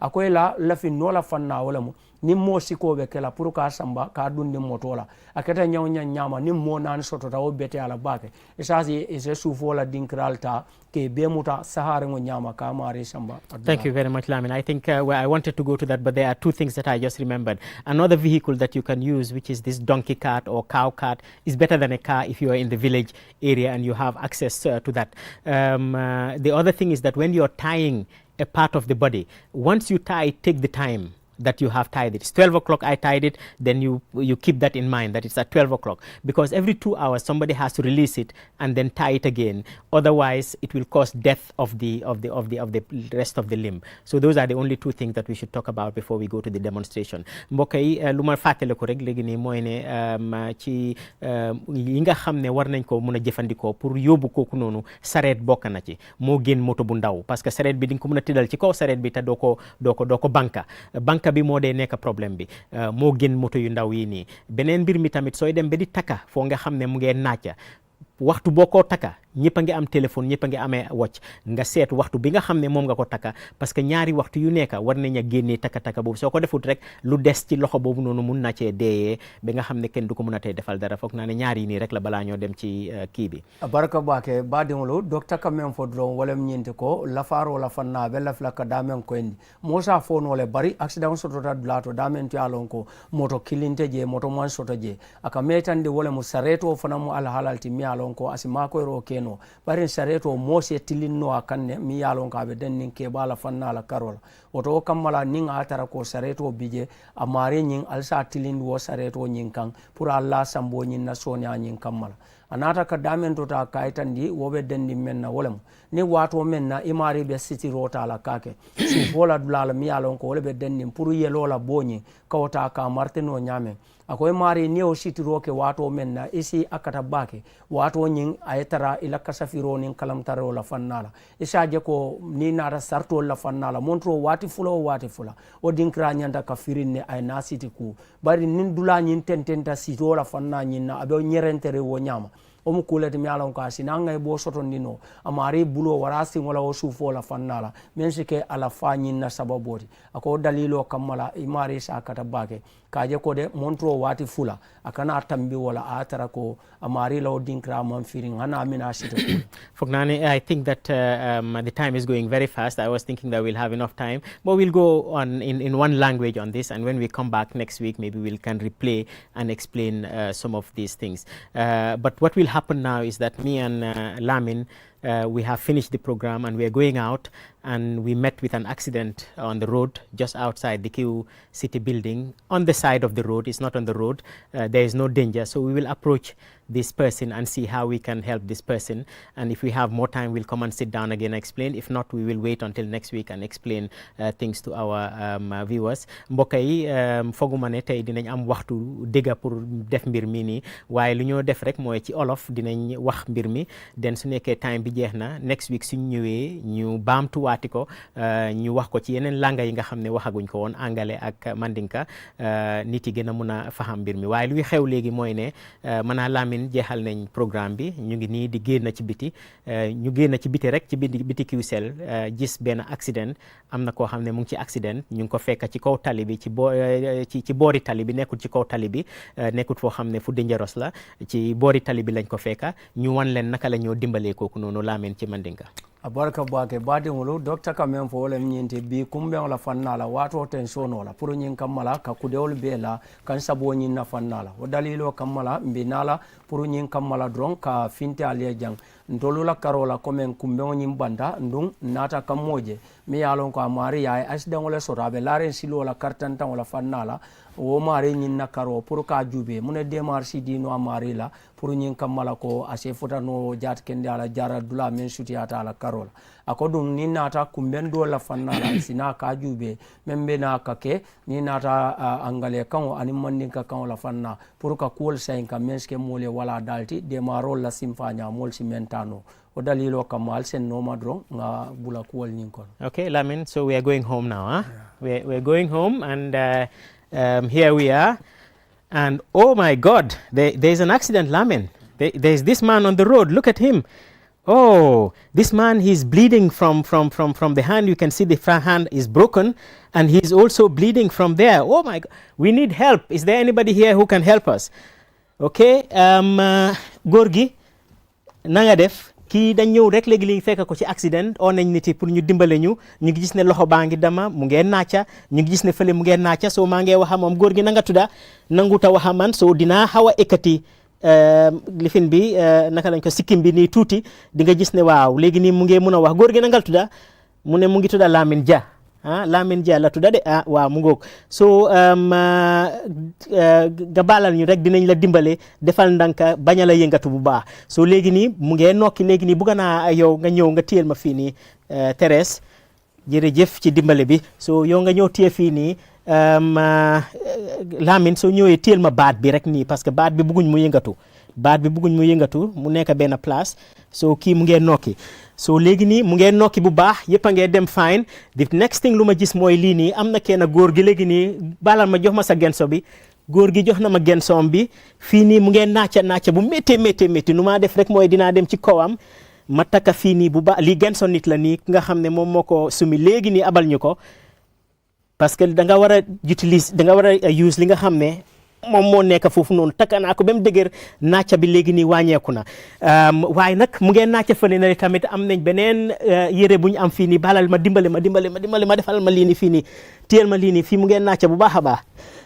akoy la fi no la fanna wala mo nim mo siko be kala pour ka samba ka dundi moto la akata nyaw nyama nim mo nan soto ta o bete ala bake isasi ise sufo la dinkralta ke be muta sahare ngo nyama ka mari samba. Thank you very much, Lamin. I think well, I wanted to go to that, but there are two things that I just remembered. Another vehicle that you can use, which is this donkey cart or cow cart, is better than a car if you are in the village area and you have access to that. The other thing is that when you're tying a part of the body, once you tie, take the time that you have tied it. It's 12 o'clock I tied it, then you keep that in mind that it's at 12 o'clock, because every 2 hours somebody has to release it and then tie it again. Otherwise it will cause death of the rest of the limb. So those are the only two things that we should talk about before we go to the demonstration. Mbokk yi lu ma fàttale ko rek léegi nii mooy ne ci yi nga xam ne war nañ ko mën a jëfandikoo pour yóbbu kooku noonu sareet bokk na ci moo gën moto bu ndaw, parce que sareet bi di nga ko mën a tëddal ci kaw sareet bi te doo ko banka bi moo dee nekk problème bi moo gën moto yu ndaw yi nii. Beneen mbir mi tamit sooy dem ba di takka foo nga xam ne mu ngee naaca waxtu boo ko takka ñëpp a ngi am téléphone ñëpp a ngi amee watch nga seet waxtu bi nga xam ne moom nga ko takka parce que ñaari waxtu yu nekk war nañ a génnee takka boobu soo ko defut rek lu des ci loxo boobu noonu mun na cee deeyee ba nga xam ne kenn du ko mun a tey defal dara foog naa ne ñaari nii rek la balaa ñoo dem ci kii bi baraka bake badingolo docteur kamen fo dron wala ñinti ko lafaro la fanna be la flaka damen ko indi mosa fo no le bari accident soto ta blato damen to alon ko moto kilinte je moto man soto je aka metande wala mu sareto fana mu al halalti mi alon ko asima ko ro keno bari sareto mose tilinno akanne mi alon ka be den nin ke bala fanna la karola woto kammala nin atara ko sareto bije amare nyin alsa tilindu wo sareto nyin kan pour Allah sambo nyin na sonya nyin kammala anata ka damen to ta kaitandi wobe dendi menna wolem ni wato menna imari be city rota la kake su bola dulala mi alon ko wolbe dendi pour yelo la boni kawta ka martino nyame akoy mari ni o city roke wato menna isi akata bake wato nyin aytara ila kasafiro nin kalam taro la fannala isa je ko ni nara sarto la fannala montro wati fula o dinkra nyanda ka firinne ay na city ku bari nin dula nyin tententa sito la fanna nyin na ado nyerentere wo nyama o mu kulati mi alon ka sinanga e bo soto ndino amari bulo warasi wala o sufo la fannala mensi ke ala fanyin na sababoti ako dalilo kamala imari sa kata bake kaje ko de montro wati fula akana tambi wala atara ko amari law dinkra man firing hana amina sito Fognani, I think that the time is going very fast. I was thinking that we'll have enough time, but we'll go on in one language on this, and when we come back next week, maybe we can replay and explain some of these things. But what will happen now is that me and Lamin, we have finished the program and we are going out, and we met with an accident on the road just outside the Q City building. On the side of the road, it's not on the road, there is no danger, so we will approach this person and see how we can help this person, and if we have more time we'll come and sit down again and explain. If not, we will wait until next week and explain things to our viewers. Mbokk yi foguma ne tey dinañ am waxtu dégga pour def mbir mi nii waaye lu ñoo def rek mooy ci olof dinañ wax mbir mi den su nekkee time bi jeex na next week suñ ñëwee ñu baamtuwaati ko ñu wax ko ci yeneen langa yi nga xam ne waxaguñ ko woon angale ak mandinka nit yi gën a mun a faham mbir mi waaye luy xew léegi mooy ne mën Lamin jeexal nañ programme bi ñu ngi nii di génn ci biti ñu génn ci biti rek ci biti Qcell gis benn accident am na koo xam ne mu ngi ci accident ñu ngi ko fekk ci kaw tali bi ci boori tali bi nekkul ci kaw tali bi nekkul foo xam ne fu dangerous la ci boori tali bi lañ ko fekka ñu wan leen naka la ñoo dimbalee kooku noonu Lamin ci mandinka abarka bake badingulu docteur kamen fo wala nyinte bi kumbe wala fannala wato tension wala pour nyin kamala ka kudewol bela kan sabo nyin na fannala o dalilo kamala mbinala pour nyin kamala dron ka finte aliya jang ndolula karola komen kumbe nyin banda ndung nata kamoje mi yalon ko amari ya accident wala sorabe laren silo la kartanta wala fannala o mari nyin na karo pour ka jube mune démarche di no amari la pour nyin kamala ko ase fota no jat kende ala jara dula men suti ata ala karola akodum ni nata kumben do la fannala sina ka jube membe na kake ni nata angale kan ani mandin ka kan la fanna pour ka kol sain ka menske mole wala dalti démarol la simfanya mol simentano o dalilo kamal sen no madron nga bula kol nyin kon. Okay, Lamin, so we are going home now, huh? We're going home, and here we are, and oh my God, there's an accident, Lamin. There's this man on the road. Look at him. Oh, this man, he's bleeding from the hand. You can see the hand is broken, and he's also bleeding from there. Oh my God, we need help. Is there anybody here who can help us? Okay, Gorgi, nanga def. Kii dañ ñëw rek léegi li fekk ko ci accident oo nañ nit yi pour ñu dimbale ñu ngi gis ne loxo baa ngi dama mu ngeen naaca ñu ngi gis ne fële mu ngeen naaca soo maa ngee waxa moom góor gi nanga tudda nanguta waxa man soo dinaa xaw a ekkati lifin bi naka lañ ko sikkim bi nii tuuti di nga gis ne waaw léegi nii mu ngee mun a wax góor gi nangal tudda mu ne mu ngi tudda Lamin Jah Lamin Jah la tudda de waaw mu ngoog so nga baalal ñu rek dinañ la dimbale defal ndanka bañ a la yëngatu bu baax so léegi nii mu ngee nokki léegi nii bugga naa yow nga ñëw nga téyel ma fii nii Thérèse jërëjëf ci dimbale bi so yow nga ñëw téye fii nii Lamin soo ñëwee téyel ma baat bi rek nii parce que baat bi bugguñ mu yëngatu mu nekk benn place so kii mu ngee nokki so léegi nii mu ngee nokki bu baax yëpp a ngee dem fine the next thing lu ma gis mooy lii nii am na kenn góor gi léegi nii baalal ma jox ma sa genso bi góor gi jox na ma gensoom bi fii nii mu ngeen naaca bu métti nu maa def rek mooy dinaa dem ci kawam ma takka fii nii bu baax lii genso nit la nii nga xam ne moom moo ko sumi léegi nii abal ñu ko parce que da nga war a utiliser da nga war a use li nga xam ne moom moo nekk foofu noonu takka naa ko ba mu dëgër naaca bi léegi nii wàññeeku na waaye nag mu ngeen naaca fële na tamit am nañ beneen yére bu ñu am fii nii balal ma dimbale ma defal ma lii nii fii nii téyel ma lii nii fii mu ngeen naaca bu baax a baax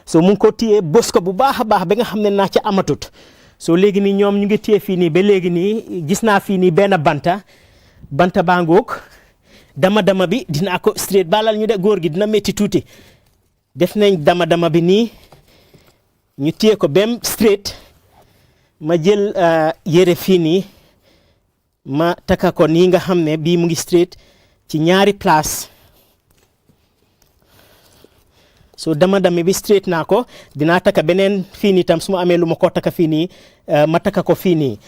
so mu ngi ko téye bës ko bu baax a baax ba nga xam ne naaca amatut so léegi nii ñoom ñu ngi téye fii nii ba léegi nii gis naa fii nii benn banta baa ngoog dama bi dinaa ko straight balal ñu de góor gi dina métti tuuti def nañ dama bi nii ñu téye ko bem straight ma jël yére fii nii ma taka ko nii nga xam ne bii mu ngi straight ci ñaari place so dama bi straight naa ko dinaa taka beneen fii nii tam su ma amee lu ma ko taka fii nii ma taka ko fii nii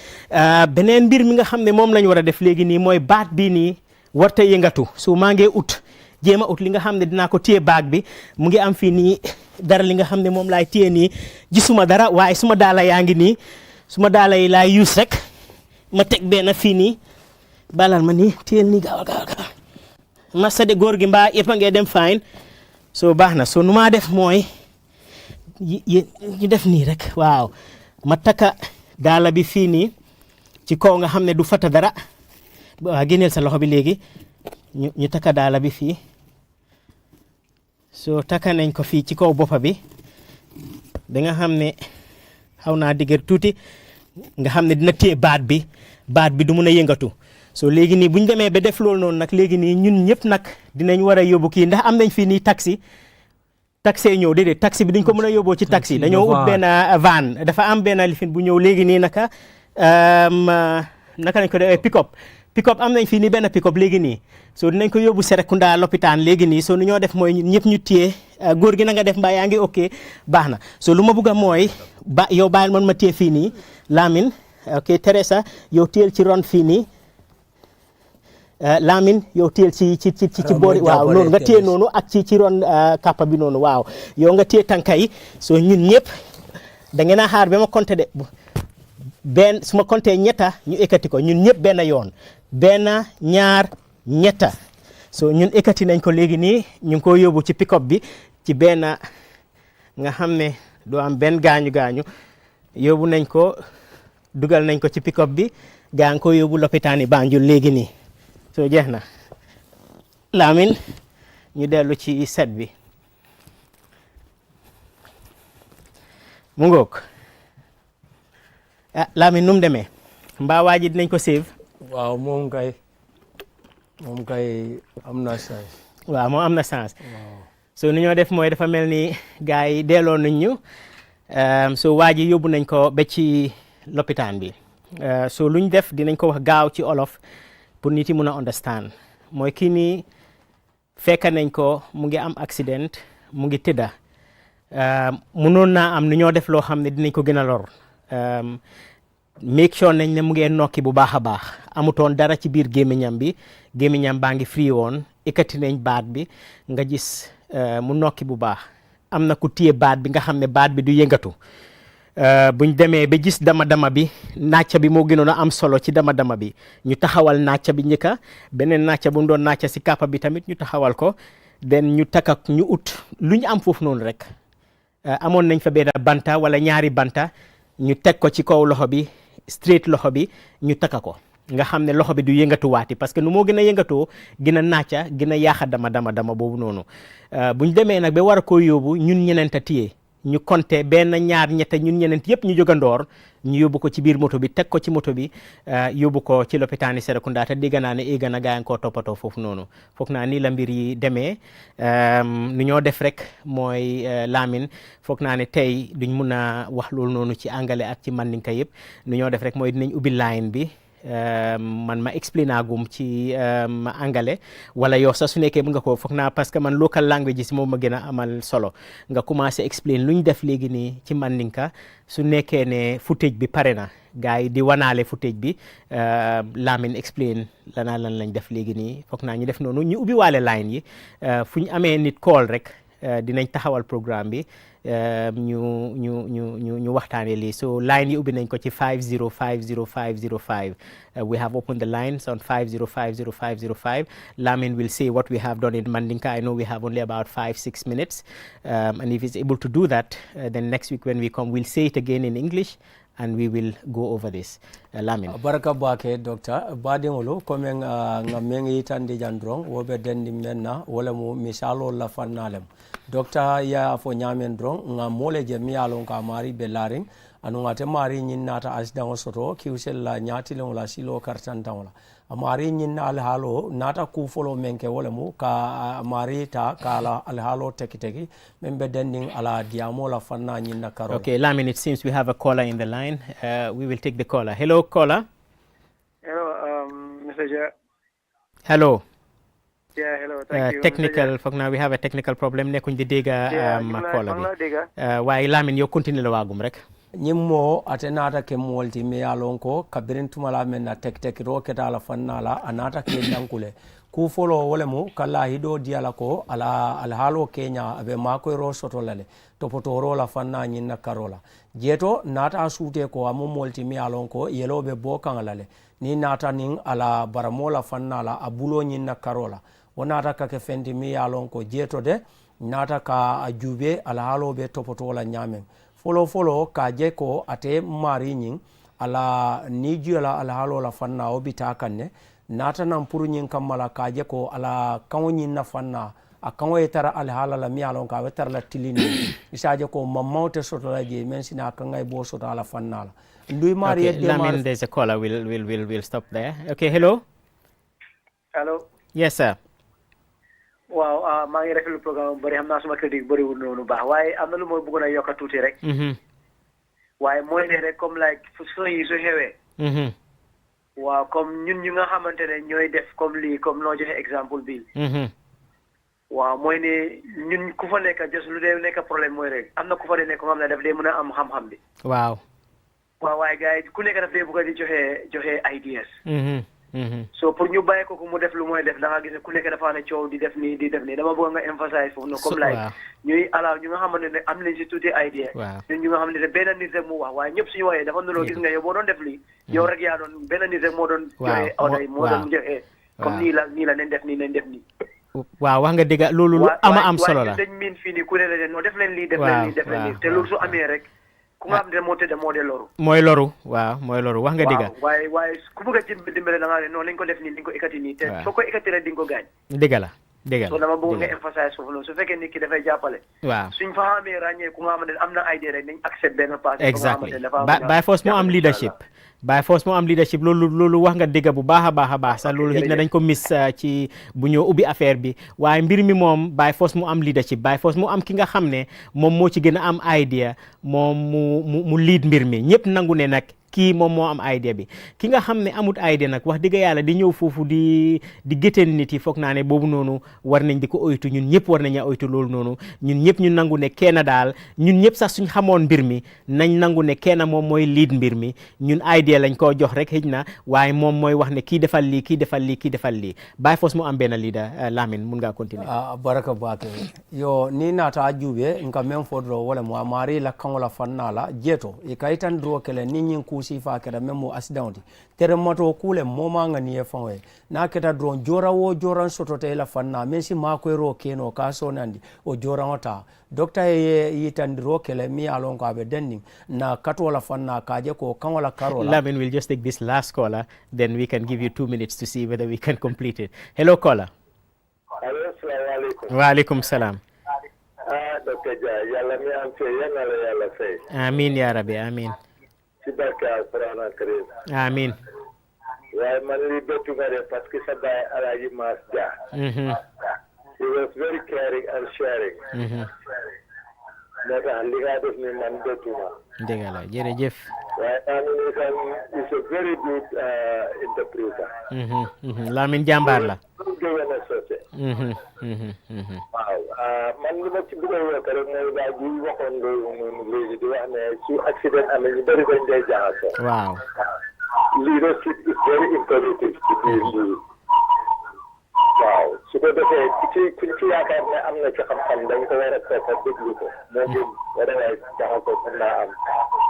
beneen mbir mi nga xam ne moom lañ war a def léegi nii mooy baat bii nii warta yëngatu so maa ngi jéem a ut li nga xam ne dinaa ko téye baag bi mu ngi am fii nii dara li nga xam ne moom laay téye nii gisuma dara waaye suma daala yaa ngi nii suma daala yi laay use rek ma teg benn fii nii balal ma nii téyel nii gaaw ma sa de góor gi mbaa yëpp a ngee dem fine so baax na so nu maa def mooy ñu def nii rek waaw ma takka daala bi fii nii ci kaw nga xam ne du fata dara waaw génneel sa loxo bi léegi ñu takka daala bi fii so takka nañ ko fii ci kaw boppa bi ba nga xam ne xaw naa digër tuuti nga xam ne dina téye baat bi du mun a yëngatu so léegi nii bu ñu demee ba def loolu noonu nag léegi nii ñun ñëpp nag dinañ war a yóbbu kii ndax am nañ fii nii taxi ñëw déedéet taxi bi duñ ko mën a yóbboo ci taxi dañoo ut benn van dafa am benn lifin bu ñëw léegi nii naka lañ ko def pick up am nañ fii nii benn pick up léegi nii so dinañ ko yóbbu Serekunda lopitaan léegi nii so nu ñoo def mooy ñëpp ñu téye góor gi na nga def mbaa yaa ngi ok baax na so lu ma bëgg a mooy yow bàyyil man ma téye fii nii Lamine ok Teresa yow téyel ci ron fii nii Lamine yow téyel ci boori waaw noonu nga téye noonu ak ci ron kàppa bi noonu waaw yow nga téye tànka yi so ñun ñëpp da ngeen a xaar ba ma compté de benn su ma compté ñetta ñu ekkati ko ñun ñëpp benn yoon benn ñaar ñetta so ñun ekkati nañ ko léegi nii ñu ngi ko yóbbu ci pick-up bi ci benn nga xam ne doo am benn gaañu yóbbu nañ ko dugal nañ ko ci pick-up bi gaa ngi ko yóbbu lopitaani Banjul léegi nii so jeex na Lamine ñu dellu ci set bi mu ngoog Lamine nu mu demee mbaa waa ji dinañ ko save waaw moom kay am na chance waaw moom am na chance so ni ñoo def mooy dafa mel ni gars yi delloo nañ ñu so waa ji yóbbu nañ ko ba ci lopitaan bi so luñ def dinañ ko wax gaaw ci olof pour nit yi mun a understand mooy kii nii fekk nañ ko mu ngi am accident mu ngi tëdda munoon naa am ni ñoo def loo xam ne dinañ ko gën a lor make sure nañ ne mu ngee nokki bu baax a baax amutoon dara ci biir gémmiñam baa ngi free woon ekkati nañ baat bi nga gis mu nokki bu baax am na ku téye baat bi nga xam ne baat bi du yëngatu buñ demee ba gis dama bi nàcca bi moo gënoon a am solo ci dama bi ñu taxawal nàcca bi njëkka beneen nàcca bu mu doon nàcca si kàppa bi tamit ñu taxawal ko den ñu takak ñu ut lu ñu am foofu noonu rek amoon nañ fa benn banta wala ñaari banta ñu teg ko ci kaw loxo bi straight loxo bi ñu taka ko nga xam ne loxo bi du yëngatuwaati parce que nu moo gën a yëngatoo gën a nàcca gën a yaaxa dama boobu noonu buñ demee nag ba war a koo yóbbu ñun ñeneen a téye ñu compté benn ñaar ñette ñun ñeneen yëpp ñu jógandoor ñu yóbbu ko ci biir moto bi teg ko ci moto bi yóbbu ko ci lopitaani Serekunda te dégg naa ne éega na gaa yi koo toppatoo foofu noonu foog naa nii la mbir yi demee nu ñoo def rek mooy Lamine foog naa ne tey duñ mun a wax loolu noonu ci anglais ak ci mandinka yëpp nu ñoo def rek mooy dinañ ubbi line bi man ma explain agum ci angale wala yow sax su nekkee mën nga ko foog naa parce que man local language si moom ma gën a amal solo nga commencé explain lu ñu def léegi nii ci mandinka su nekkee ne footage bi pare na gars yi di wanaale footage bi Lamine explain lan lañ def léegi nii foog naa ñu def noonu ñu ubbi waale line yi fu ñu amee nit call rek dinañ taxawal programme bi ñu waxtaanee lii so line yi ubbi nañ ko ci 50500505. We have opened the lines on 50500505. Lamin will say what we have done in Mandinka. I know we have only about 5-6 minutes, and if he's able to do that, then next week when we come, we'll say it again in English, and we will go over this. Lamin. Baraka bake doctor badingolo komen ngamengi tandi jandrong wobe dendi menna wala mu misalo la fannalem doctor ya fo nyamen drong ngamole je mialo ka mari belaring anu ngate mari nyinnata asdan soto kiusel la nyati la silo kartanta wala amari nyinna al halo nata ku folo menke wala mu ka mari ta kala al halo teki membe dending ala diamo la fanna nyinna karo. Okay, Lamin, it seems we have a caller in the line. We will take the caller. Hello, caller. Hello, Mr. Jay. Hello. Yeah, hello. Thank you. Technical, foog naa we have a technical problem nekkuñ di dégg caller bi waaye Lamin yow continue la waagum rek. Nyimmo atenata ke molti me alonko kabirin tumala men na tek ro keta la fannala anata ke dankule ku folo wole mu kala hido diala ko ala al halo Kenya abe mako ro soto lale topoto ro la fanna nyinna karola jeto nata sute ko amu molti me alonko yelo be bo kan lale ni nata nin ala baramola fannala abulo nyinna karola wonata ka ke fendi me alonko jeto de nata ka ajube al halo be topoto la nyamen folo ka je ko ate mari nyin ala nijula ala halo la fanna obita kanne nata nan puru nyin kamala ka je ko ala kanwo nyin na fanna a kanwo etara ala hala la mi alon ka wetara la tilini isaje ko mamawte soto la je men sina kangay bo soto ala fanna la nduy mari okay, Lamin, there's a caller. We'll stop there. Okay, hello. Yes, sir. waaw maa ngi rafetlu programme bari xam naa suma crédit bëriwul noonu baax waaye am na lu ma bëggoon a yokk tuuti rek. waaye mooy ne rek comme like son yi su xewee. waaw comme ñun ñu nga xamante ne ñooy def comme lii comme noo joxe exemple bi. waaw mooy ne ñun ku fa nekk jos lu dee nekk problème mooy rek am na ku fa dee nekk xam ne daf dee mën a am xam-xam bi. waaw. waaw waaye gars yi ku nekk daf dee bëgg di joxe ideas. so pour ñu bàyyi ko mu def lu mooy def da nga gis ne ku nekk dafa ne coow di def nii dama bëgg nga emphasize foofu noonu comme like ñuy alaaw ñu nga xamante ne am nañ si tuuti idea ñun ñu nga xamante ne benn nit rek mu wax waaye ñëpp suñu waxee dafa nuloo gis nga yow boo doon def lii yow rek yaa doon benn nit rek moo doon joxe ordre yi moo doon joxe comme nii la nañ def nii waaw wax nga dëgg loolu lu am solo la waaye dañ miin fii nii ku ne la noo def leen lii def leen lii te loolu su amee rek ku nga xam ne moo tëdd moo de loru. mooy loru wax nga dëgg. waaye ku bëgg a dimbale da ngaa ne noonu lañ ko def nii dañ ko ekkati nii. te soo ko ekkati rek di nga ko gaañ. dëgg la. so dama bëgg nga emphasize foofu noonu su fekkee nit ki dafay jàppale. waaw suñ fa xamee ràññee ku nga xam ne am na idée rek dañ accept benn pass. exactly by force moo am leadership. by force moo am leadership loolu wax nga dëgg bu baax a baax sax loolu xëy na dañ ko miss ci bu ñëw ubbi affaire bi waaye mbir mi moom by force mu am leadership by force mu am ki nga xam ne moom moo ci gën a am idea moom mu lead mbir mi ñëpp nangu ne nag kii moom moo am idea bi ki nga xam ne amut idea nag wax dëgg yàlla di ñëw foofu di gétteen nit yi foog naa ne boobu noonu war nañ di ko oytu ñun ñëpp war nañu oytu loolu noonu ñun ñëpp ñu nangu ne kenn daal ñun ñëpp sax suñ xamoon mbir mi nañ nangu ne kenn moom mooy lead mbir mi ñun idea lañ koo jox rek xëj na waaye moom mooy wax ne kii defal lii kii defal lii by force mu am benn leader Lamin mun ngaa continuer baraka baake yo ni naata ajube nka men fodro wala mo amari la kangola fannala jeto e kaitan dro kele ni nyin kusi fa keda memo accident tere moto kule moma ngani e fanwe na keta drone jora wo joran soto te la fanna mensi mako ro keno ka so nandi o jora wata doctor yitandiro kele mi alon ko abe denning na katola fanna kaje ko kangola karola. Lamin, we'll just take this last caller then we can give you 2 minutes to see whether we can complete it. Hello caller. Hello, assalamu alaikum. Wa alaikum salam. Dr. Jai, yalla mi am fe yana la yalla fe. Amin ya rabbi, amin. Sibaka Qur'an Karim. Amin. Wa man li betu ngare parce que sabay alaji mas ja. He was very caring and sharing. Nata liga def ni man betu ma. Dega la, jërëjëf. He's a very good interpreter. Lamin jàmbaar la. waaw man li ma ci bëgg a yokk rek mooy daal di waxoon nga léegi di wax ne su accident amee ñu bëri dañ dee jaxasoo. waaw. Leadership is very imperative ci biir lii. waaw su su ko defee kuñ ci yaakaar ne am na ci xam-xam dañ ko war a topp déglu ko moo gën otherwise jaxasoo mën naa am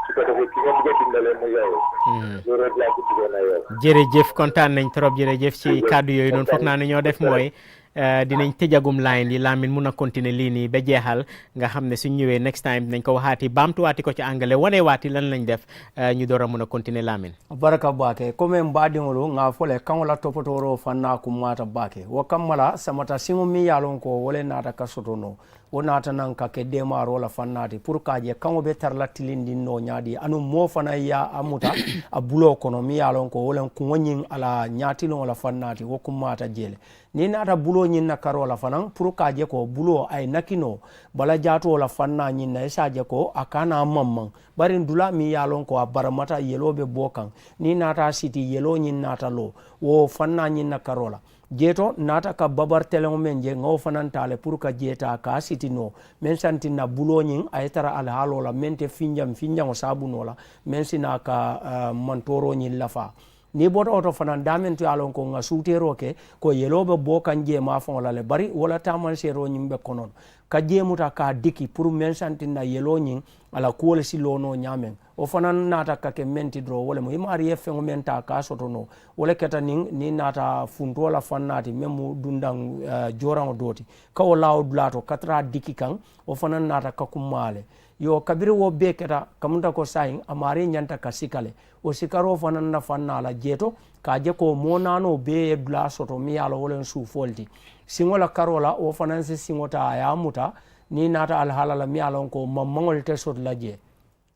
su ko defee ki nga bëgg a dimbale mu yow loolu rek laa ko bëggoon a yow jërëjëf kontaan nañ trop jërëjëf ci kàddu yooyu noonu foog naa ne ñoo def mooy dinañ tëjagum line yi Lamin mun a continuer lii nii ba jeexal nga xam ne suñ ñëwee next time dinañ ko waxaati baamtuwaati ko ci anglais wane waati lan lañ def ñu door a mun a continuer Lamin baraka bake comme mbadiŋolu ŋa fole kaŋo la topotoro fanna kummata bake wo kammala samata siŋo mi yalon ko wole naata ka sotono wo naata naŋ ka ke demaro la fannati pour ka je kaŋo be tara la tilindin no ñaadi anu moo fana ya amuta a bulo kono mi yalon ko wolen kuŋo ñiŋ ala ñaatiloŋo la fannati wo kummata jele ni naata bulo ñiŋ na karo la fanaŋ pour ka je ko bulo ay nakino bala jaato la fanna ñiŋ na isa je ko a kana mammaŋ bari dula mi yalon ko a baramata yelo be bo kaŋ ni naata siti yelo ñiŋ naata lo wo fanna ñiŋ na karo la jeeto naata ka babar teleŋo men je ŋa wo fanaŋ taale pour ka jeeta ka siti no meŋ santinna bulo ñiŋ a ye tara alhaalo la meŋ te finjaŋo saabuno la meŋ sina ka mantoro ñiŋ lafa ni boto oto fanaŋ damen to ye a loŋ ko ŋa suutero ke ko yelo be bo kaŋ jeema faŋo la le bari wala taman seero ñiŋ be konono ka jeemuta ka diki pour meŋ santinna yelo ñiŋ ala kuwo le si loono ñaameŋ o fanaŋ naata ka ke menti doro wo le mu i maari ye feŋo meŋ taa ka soto no wo le keta niŋ naata funtuwo la fannaati meŋ mu dundaŋ jooraŋo dooti ka wo laawo dulaato ka tara diki kaŋ wo fanaŋ naata ka kummaa le yo kabiri wo bee keta kamunta ko sayin a maari ñanta ka sikale o sikaro fanaŋ na fannaa la jeeto ka je ko moo naanoo bee ye dulaa soto miŋ ye a la wo len suufoolu ti siŋo la karoo la wo fanaŋ si siŋo ta a ye a muta niŋ naata alhaala la miŋ ye a loŋ ko mammaŋolu te soto la jee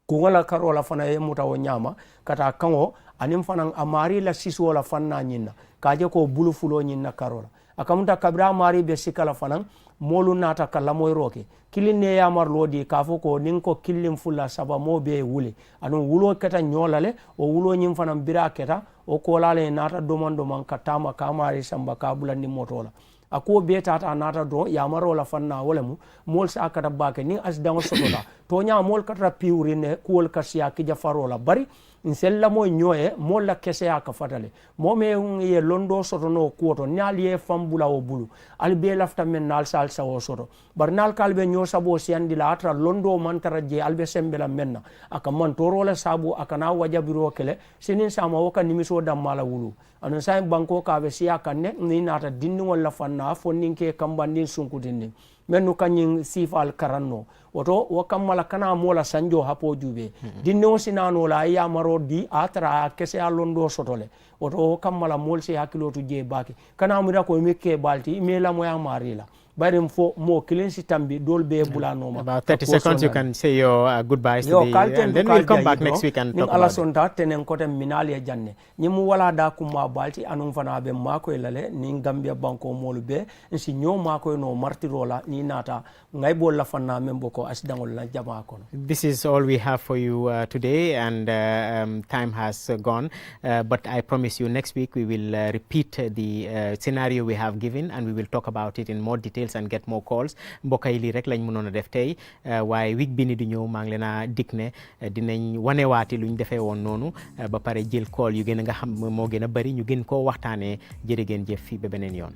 kuŋo la karoo la fana ye muta wo ñaama ka taa kaŋo aniŋ fanaŋ a maari la sisuwo la fannaa ñiŋ na ka je ko bulu fuloo ñiŋ na karoo la a kamunta kabiri a maari be sika la fanaŋ moolu naata ka lamoyiroo ke kiliŋ ne yamarloo di ka fo ko niŋ ko killiŋ fulla saba moo bee wuli aduŋ wuloo keta ñoo la le wo wuloo ñiŋ fanaŋ bira keta wo koolaa le naata domaŋ domaŋ ka taama ka maari samba ka bulandi motoo la a kuwo bee taata a naata do yamaroo la fannaa wo le mu moolu si a kata baake niŋ asidaŋo sotota tooñaa moolu ka tara piiwuri ne kuwolu ka siya kija faroo la bari nsel la moy ñoye moolu la keseya ka fatale moo me ye londo soto no kuwo to niŋ ali ye faŋ bula wo bulu ali bee lafita meŋ na ali se ali sawo soto bari niŋ ali ka ali be ñoo saboo siyandi la a tara londo maŋ tara je ali be sembe la meŋ na a ka mantooroo le saabu a kana wajabiroo kele siniŋ saama wo ka nimisoo danmaa la wulu aduŋ saayiŋ bankoo ka a be siya kaŋ ne niŋ naata dindiŋolu la fannaa fo niŋ ke kambandiŋ sunkudindiŋ meŋ nu ka ñiŋ siifaal karaŋ no woto wo kammala kana mola sanjo hapo jube dinno sinano la ya maro di atra kese a londo soto le woto wo kammala mol se hakilotu je baki kana mira ko mikke balti me la moya marila bari fo mo kilin si tambi dol be bulano ma about 30 seconds you can say your goodbyes to the and then we'll come back next week and talk about ala sonta tenen kote minali e janne nyimu wala da kuma balti anum fana be mako lale ni gambia banko molu be si nyo mako no martirola ni nata ngay bol la fanna membo ko asdangol la jama kono. This is all we have for you today, and time has gone, but I promise you next week we will repeat the scenario we have given, and we will talk about it in more details and get more calls. Mbokk yi lii rek lañ mënoon a def tey waaye week bi ni di ñëw maa ngi leen a dig ne dinañ wanewaati luñ defee woon noonu ba pare jël call yu gën a nga xam moo gën a bari ñu gën koo waxtaanee jërë ngeen jëf fii ba beneen yoon.